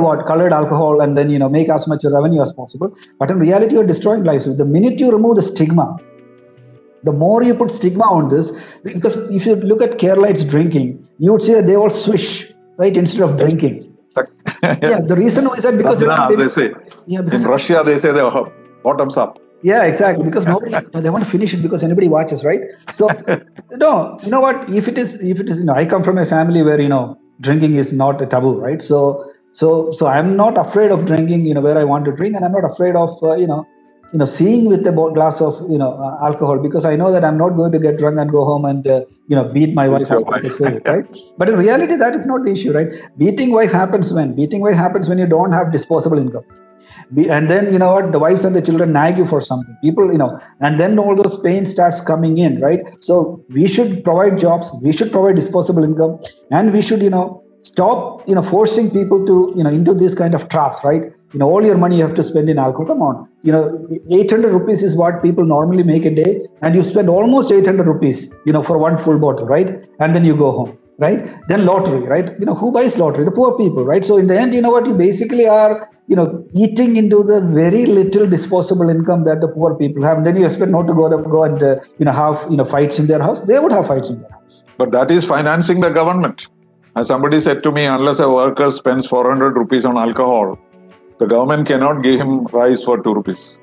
alcohol, and then, make as much revenue as possible. But in reality, you're destroying lives. The minute you remove the stigma, the more you put stigma on this, because if you look at Keralites drinking, you would see that they all swish, right, instead of drinking. Yeah, the reason is that because they say. Yeah, because in Russia, they say they're bottoms up. Yeah, exactly. Because nobody, they want to finish it because anybody watches, right? So, no, you know what? If it is, I come from a family where, drinking is not a taboo, right? So I'm not afraid of drinking, where I want to drink, and I'm not afraid of, seeing with a glass of, alcohol, because I know that I'm not going to get drunk and go home and, beat my wife, right? But in reality, that is not the issue, right? Beating wife happens when you don't have disposable income. And then, the wives and the children nag you for something. People, and then all those pain starts coming in, right? So we should provide jobs, we should provide disposable income, and we should, stop, forcing people to, into these kind of traps, right? All your money you have to spend in alcohol. Come on, 800 rupees is what people normally make a day, and you spend almost 800 rupees, for one full bottle, right? And then you go home, right? Then lottery, right? Who buys lottery? The poor people, right? So in the end, what you basically are, eating into the very little disposable income that the poor people have. And then you expect not to go and have fights in their house. They would have fights in their house. But that is financing the government. As somebody said to me, unless a worker spends 400 rupees on alcohol, the government cannot give him rice for 2 rupees.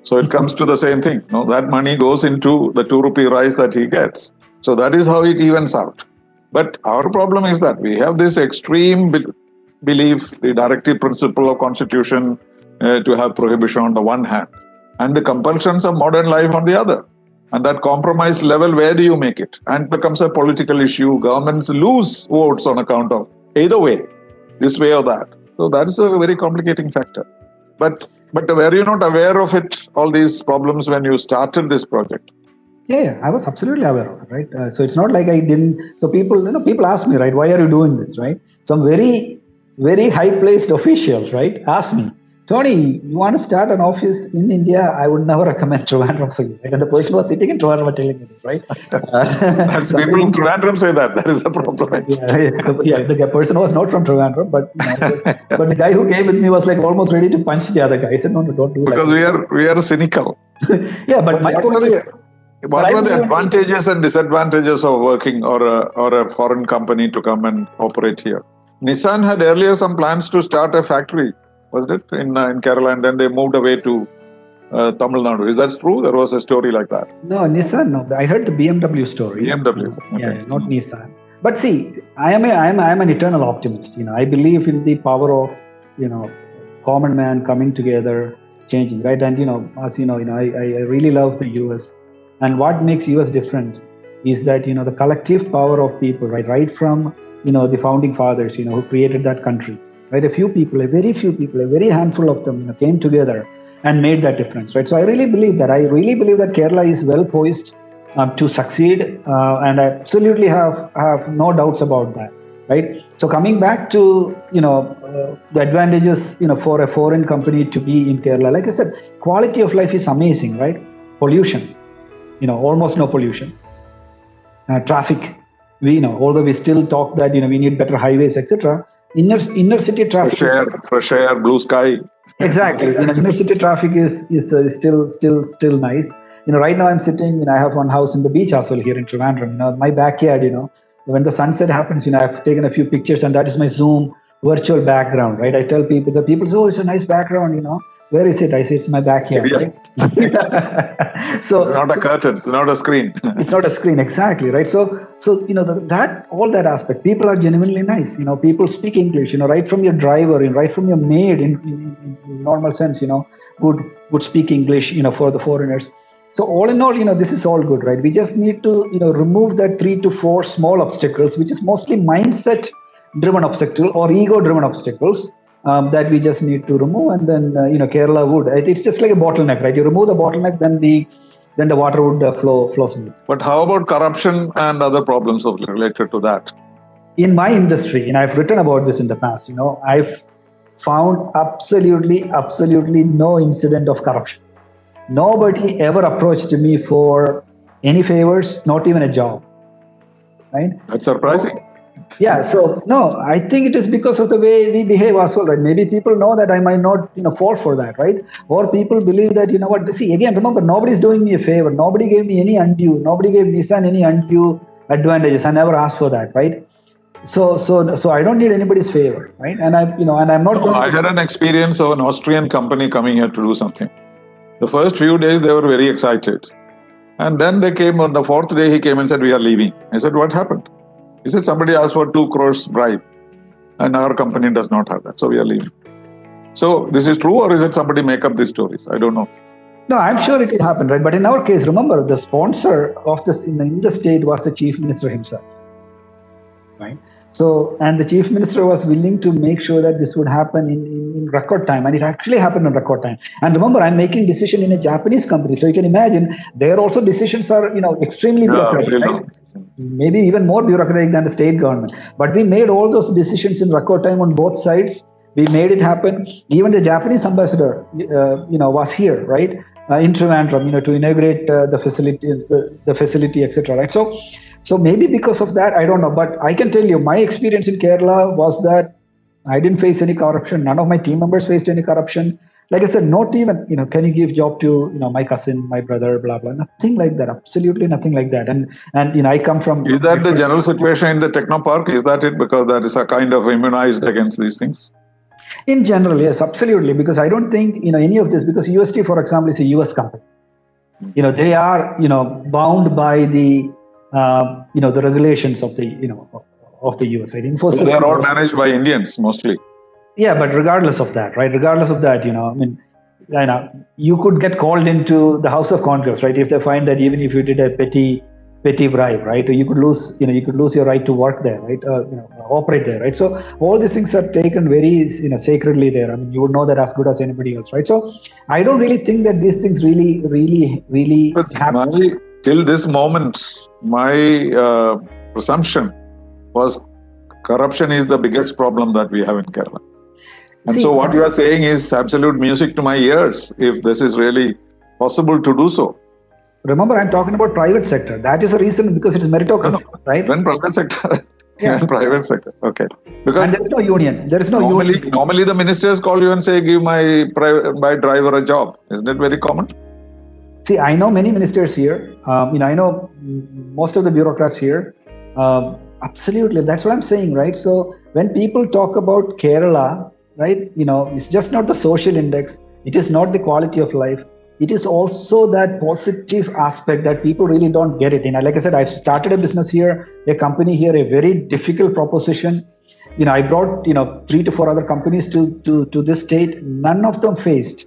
So it comes to the same thing. No, that money goes into the 2 rupee rice that he gets. So that is how it evens out. But our problem is that we have this extreme belief, the directive principle of constitution to have prohibition on the one hand, and the compulsions of modern life on the other. And that compromise level, where do you make it? And it becomes a political issue. Governments lose votes on account of either way, this way or that. So that is a very complicating factor. But were you not aware of it, all these problems, when you started this project? Yeah, I was absolutely aware of it, right? So it's not like I didn't. So people ask me, right, why are you doing this, right? Some very, very high-placed officials, right, ask me, Tony, you want to start an office in India? I would never recommend Trivandrum for you. Right? And the person was sitting in Trivandrum telling me this, right? That's people in Trivandrum say that. That is the problem. The person was not from Trivandrum, but but the guy who came with me was like almost ready to punch the other guy. I said, no, don't do that. Because we are cynical. Yeah, but my point is, what were the advantages and disadvantages of working or a foreign company to come and operate here? Nissan had earlier some plans to start a factory, wasn't it, in Kerala, and then they moved away to Tamil Nadu. Is that true? There was a story like that. No, Nissan. No, I heard the BMW story. BMW, okay. Yeah, not Nissan. But see, I am an eternal optimist. I believe in the power of common man coming together, changing, right? And as I really love the US. And what makes US different is that the collective power of people, right from the founding fathers, who created that country, right? A very few people, a very handful of them came together and made that difference, right? So I really believe that. I really believe that Kerala is well poised to succeed, and I absolutely have no doubts about that, right? So coming back to the advantages for a foreign company to be in Kerala, like I said, quality of life is amazing, right? Pollution, almost no pollution. Traffic, although we still talk that we need better highways, etc. Inner city traffic. Fresh air, blue sky. Exactly. Inner city traffic is still nice. Right now I'm sitting. I have one house in the beach as well here in Trivandrum. My backyard. When the sunset happens, I've taken a few pictures, and that is my Zoom virtual background. Right. I tell people. The people say, "Oh, it's a nice background." Where is it? I say it's my backyard. Right? So it's not a curtain. It's not a screen. It's not a screen, exactly, right? So that aspect. People are genuinely nice. People speak English. Right from your driver, right from your maid, in normal sense. Good speak English. For the foreigners. So all in all, this is all good, right? We just need to remove that 3 to 4 small obstacles, which is mostly mindset-driven obstacle or ego-driven obstacles. That we just need to remove, and then Kerala would. It's just like a bottleneck, right? You remove the bottleneck, then the water would flow smooth. But how about corruption and other problems related to that? In my industry, and I've written about this in the past, I've found absolutely no incident of corruption. Nobody ever approached me for any favors, not even a job. Right? That's surprising. Yeah, so no, I think it is because of the way we behave as well, right? Maybe people know that I might not, fall for that, right? Or people believe that, see, again, remember, nobody's doing me a favor. Nobody gave me nobody gave Nissan any undue advantages. I never asked for that, right? So I don't need anybody's favor, right? And I'm not. I had an experience of an Austrian company coming here to do something. The first few days, they were very excited. And then they came on the 4th day, he came and said, "We are leaving." I said, "What happened?" He said, "Somebody asked for 2 crores bribe, and our company does not have that, so we are leaving." So this is true, or is it somebody make up these stories? I don't know. No, I'm sure it will happen, right? But in our case, remember, the sponsor of this in the state was the chief minister himself, right? So, and the chief minister was willing to make sure that this would happen in record time, and it actually happened in record time. And remember, I'm making decision in a Japanese company, so you can imagine there also decisions are extremely bureaucratic, right? Maybe even more bureaucratic than the state government. But we made all those decisions in record time on both sides. We made it happen. Even the Japanese ambassador, was here, right, in Trivandrum, to inaugurate the facility, etc. Right. So maybe because of that, I don't know. But I can tell you, my experience in Kerala was that I didn't face any corruption. None of my team members faced any corruption. Like I said, not even, can you give job to, my cousin, my brother, blah, blah. Nothing like that. Absolutely nothing like that. And I come from... Is that the general situation in the Technopark? Is that it? Because that is a kind of immunized against these things? In general, yes, absolutely. Because I don't think any of this. Because UST, for example, is a US company. They are bound by the the regulations of the of the US, right? So Infosys. they are all managed by Indians mostly. Yeah, but regardless of that, right? Regardless of that, I mean, you could get called into the House of Congress, right? If they find that even if you did a petty bribe, right, you could lose, you could lose your right to work there, right? Operate there, right? So all these things are taken very, sacredly there. I mean, you would know that as good as anybody else, right? So I don't really think that these things really happen. Till this moment, my presumption was corruption is the biggest problem that we have in Kerala. And so what you are saying is absolute music to my ears, if this is really possible to do so. Remember, I'm talking about private sector. That is a reason, because it's meritocracy, right? When private sector, private sector, okay. Because and there is no union. There is no union. Normally, the ministers call you and say, "Give my driver a job." Isn't it very common? See, I know many ministers here. I know most of the bureaucrats here. Absolutely, that's what I'm saying, right? So when people talk about Kerala, right, it's just not the social index. It is not the quality of life. It is also that positive aspect that people really don't get it. Like I said, I've started a business here, a company here, a very difficult proposition. I brought 3 to 4 other companies to this state. None of them faced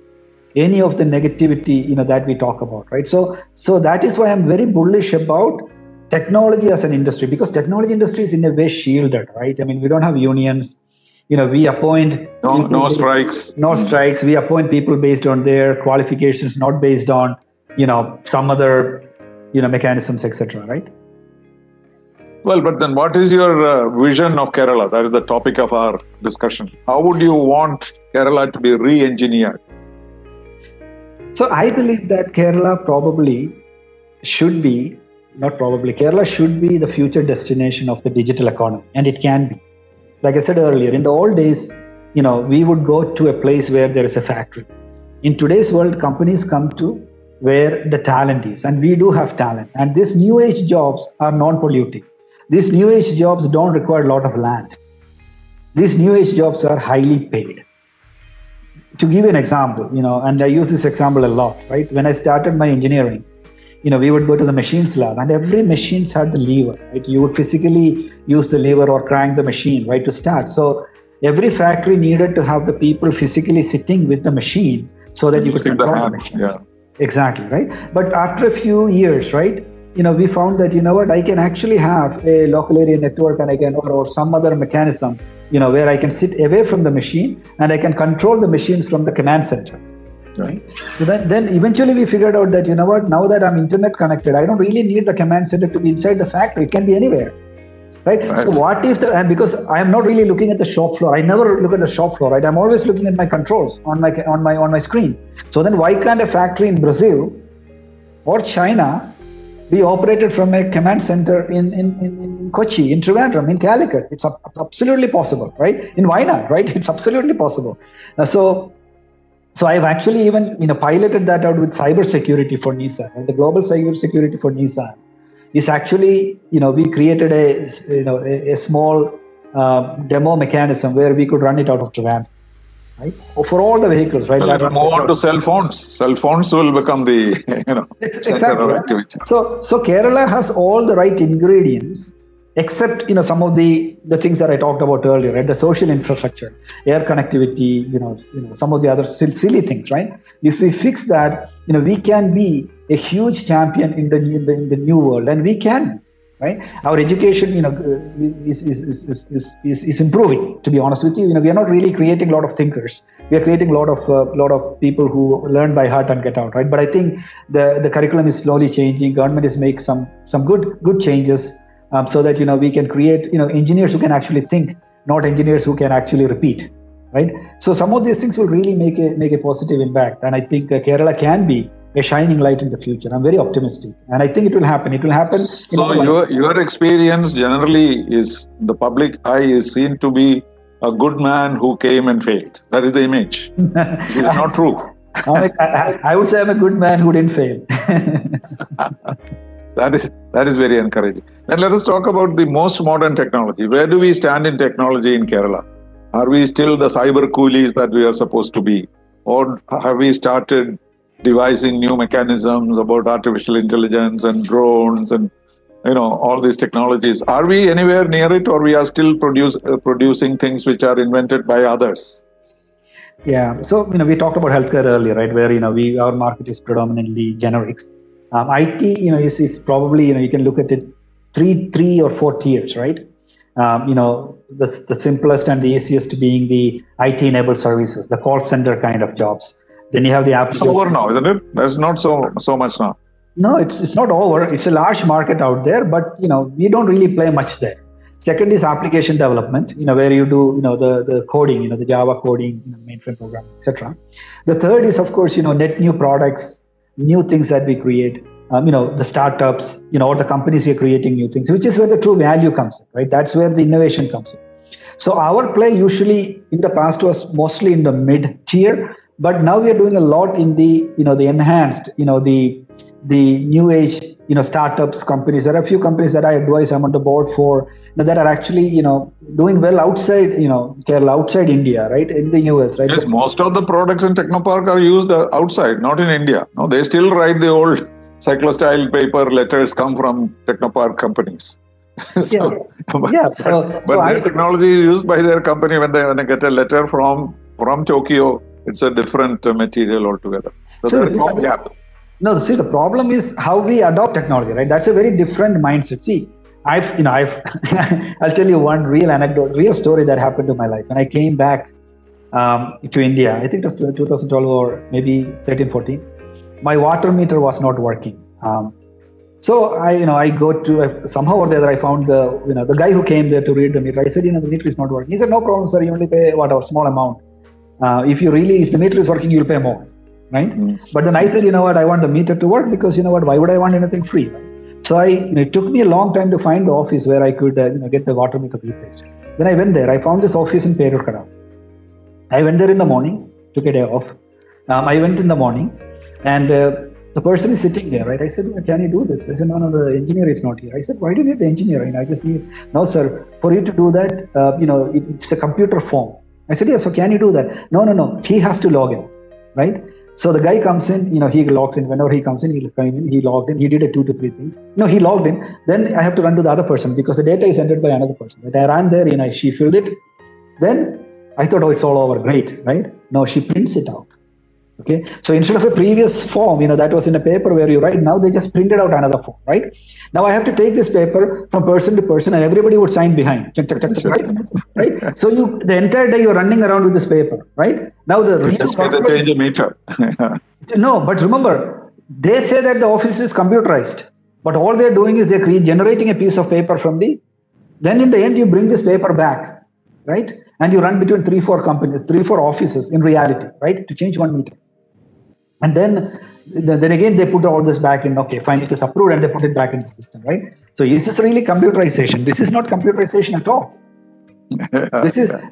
any of the negativity that we talk about, right? So that is why I'm very bullish about technology as an industry, because technology industry is in a way shielded, right? I mean, we don't have unions. We appoint no strikes. No strikes. We appoint people based on their qualifications, not based on some other mechanisms, etc. Right? Well, but then what is your vision of Kerala? That is the topic of our discussion. How would you want Kerala to be re-engineered? So I believe that Kerala should be the future destination of the digital economy, and it can be. Like I said earlier, in the old days, we would go to a place where there is a factory. In today's world, companies come to where the talent is, and we do have talent. And these new age jobs are non-polluting. These new age jobs don't require a lot of land. These new age jobs are highly paid. To give you an example, and I use this example a lot, right? When I started my engineering, we would go to the machines lab, and every machine had the lever, right? You would physically use the lever or crank the machine, right, to start. So every factory needed to have the people physically sitting with the machine so that you could control the machine. Yeah. Exactly, right? But after a few years, right, we found that, I can actually have a local area network, and I can, or some other mechanism, where I can sit away from the machine and I can control the machines from the command center. Right. So then eventually we figured out that, now that I'm internet connected, I don't really need the command center to be inside the factory. It can be anywhere. Right? So what if and because I am not really looking at the shop floor. I never look at the shop floor, right? I'm always looking at my controls on my screen. So then why can't a factory in Brazil or China be operated from a command center in Kochi, in Trivandrum, in Calicut? It's absolutely possible, right? In Wayanad, right? It's absolutely possible. So I've actually even piloted that out with cybersecurity for Nissan. Right? The global cybersecurity for Nissan is actually we created a small demo mechanism where we could run it out of Trivandrum, right? For all the vehicles, right? Well, move on to cell phones. Cell phones will become the center of activity. So Kerala has all the right ingredients, except some of the things that I talked about earlier, right? The social infrastructure, air connectivity, some of the other silly things, right? If we fix that, we can be a huge champion in the new world, and we can, right? Our education, is improving. To be honest with you, we are not really creating a lot of thinkers. We are creating a lot of people who learn by heart and get out, right? But I think the curriculum is slowly changing. Government is making some good changes. So that we can create engineers who can actually think, not engineers who can actually repeat, right? So some of these things will really make a positive impact, and I think Kerala can be a shining light in the future. I'm very optimistic, and I think it will happen. It will happen. So your experience generally is the public eye is seen to be a good man who came and failed. That is the image. It is not true. I would say I'm a good man who didn't fail. That is very encouraging. Then let us talk about the most modern technology. Where do we stand in technology in Kerala? Are we still the cyber coolies that we are supposed to be? Or have we started devising new mechanisms about artificial intelligence and drones and all these technologies? Are we anywhere near it, or we are still producing things which are invented by others? Yeah. So, we talked about healthcare earlier, right? Where, our market is predominantly generics. IT, is probably, you can look at it three or four tiers, right? The simplest and the easiest being the IT-enabled services, the call center kind of jobs. Then you have the application. It's over now, isn't it? There's not so much now. No, it's not over. It's a large market out there, but we don't really play much there. Second is application development, where you do the coding, the Java coding, mainframe programming, etc. The third is, of course, net new products, new things that we create. The startups, or the companies are creating new things, which is where the true value comes in, right? That's where the innovation comes in. So our play usually in the past was mostly in the mid tier, but now we are doing a lot in the the enhanced, the new age, startups, companies. There are a few companies that I advise. I'm on the board for that are actually doing well outside Kerala, outside India, right, in the US, right? Yes, most of the products in Technopark are used outside, not in India. No, they still write the old cyclostyle paper letters come from Technopark companies. But their technology is used by their company when they get a letter from Tokyo. It's a different material altogether. So there is no gap. No, see, the problem is how we adopt technology, right? That's a very different mindset. See, I've I'll tell you one real story that happened to my life. When I came back to India, I think it was 2012 or maybe 13, 14, my water meter was not working. So I go to somehow or the other, I found the guy who came there to read the meter. I said, the meter is not working. He said, no problem, sir. You only pay whatever small amount. If the meter is working, you'll pay more, right? But then I said, I want the meter to work because why would I want anything free? Right? So it took me a long time to find the office where I could get the water meter replaced. Then I went there. I found this office in Perurkada. I went there in the morning, took a day off. I went in the morning, and the person is sitting there, right? I said, can you do this? I said, no, the engineer is not here. I said, why do you need the engineer? I just need, no, sir, for you to do that, it's a computer form. I said, yeah, so can you do that? No, he has to log in, right? So the guy comes in, he logs in. Whenever he comes in, he logged in. He did 2 to 3 things. He logged in. Then I have to run to the other person because the data is entered by another person. But I ran there, she filled it. Then I thought, it's all over. Great, right? No, she prints it out. Okay. So instead of a previous form, that was in a paper where you write, now they just printed out another form, right? Now I have to take this paper from person to person and everybody would sign behind. Right? So the entire day you're running around with this paper, right? Now the real just get to change a meter. No, but remember, they say that the office is computerized, but all they're doing is they're generating a piece of paper then in the end you bring this paper back, right? And you run between 3-4 companies, 3-4 offices in reality, right? To change 1 meter. And then again, they put all this back in, okay, fine, it is approved, and they put it back in the system, right? So is this really computerization? This is not computerization at all.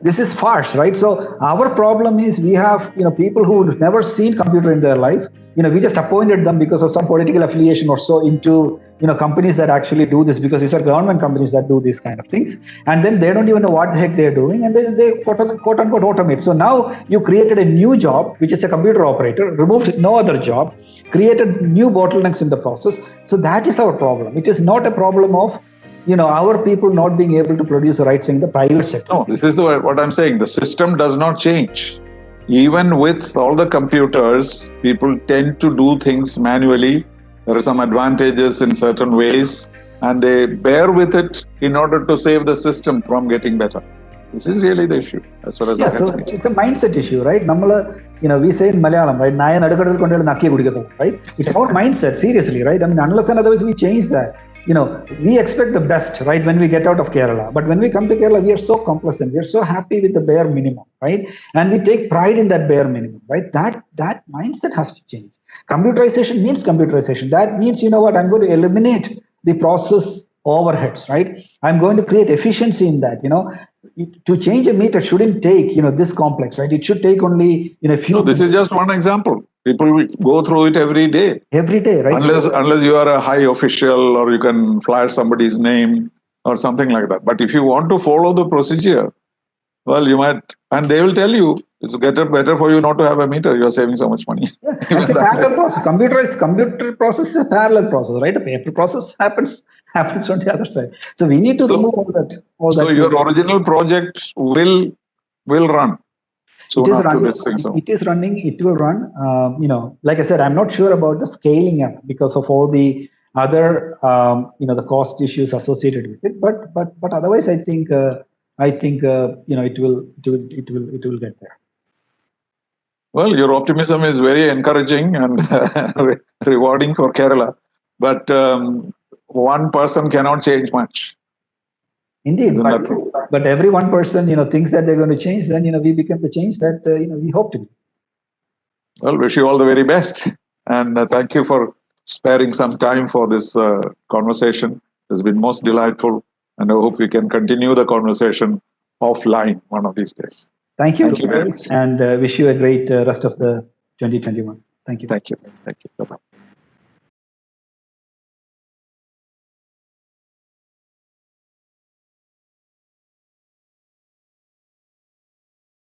This is farce, right? So our problem is we have people who never seen computer in their life. We just appointed them because of some political affiliation or so into companies that actually do this, because these are government companies that do these kind of things, and then they don't even know what the heck they're doing, and they quote unquote automate. So now you created a new job, which is a computer operator, removed no other job, created new bottlenecks in the process. So that is our problem. It is not a problem of our people not being able to produce the right thing in the private sector. No, this is what I'm saying. The system does not change. Even with all the computers, people tend to do things manually. There are some advantages in certain ways, and they bear with it in order to save the system from getting better. This is really the issue. As far as so it's a mindset issue, right? We say in Malayalam, right? It's our mindset, seriously, right? Unless and otherwise we change that. We expect the best, right, when we get out of Kerala. But when we come to Kerala, we are so complacent. We are so happy with the bare minimum, right? And we take pride in that bare minimum, right? That mindset has to change. Computerization means computerization. That means, I'm going to eliminate the process overheads, right? I'm going to create efficiency in that, To change a meter shouldn't take, this complex, right? It should take only, a few. No, this is just one example. People will go through it every day. Every day, right? Unless you are a high official or you can flash somebody's name or something like that. But if you want to follow the procedure, Well, you might, and they will tell you it's better for you not to have a meter. You're saving so much money. It's a parallel process. Computer process is a parallel process, right? A paper process happens on the other side. So we need to remove all that. So your original project will run soon it is after running. this thing. So It is running. It will run. Like I said, I'm not sure about the scaling up because of all the other, the cost issues associated with it. But otherwise, I think it will get there. well, your optimism is very encouraging and rewarding for Kerala. But one person cannot change much. Indeed, Isn't that true? but every one person, thinks that they're going to change. Then, we become the change that we hope to be. Well, wish you all the very best, and thank you for sparing some time for this conversation. It's been most delightful, and I hope we can continue the conversation offline one of these days. Thank you very much. And wish you a great rest of the 2021. Thank you. Thank you. Bye-bye.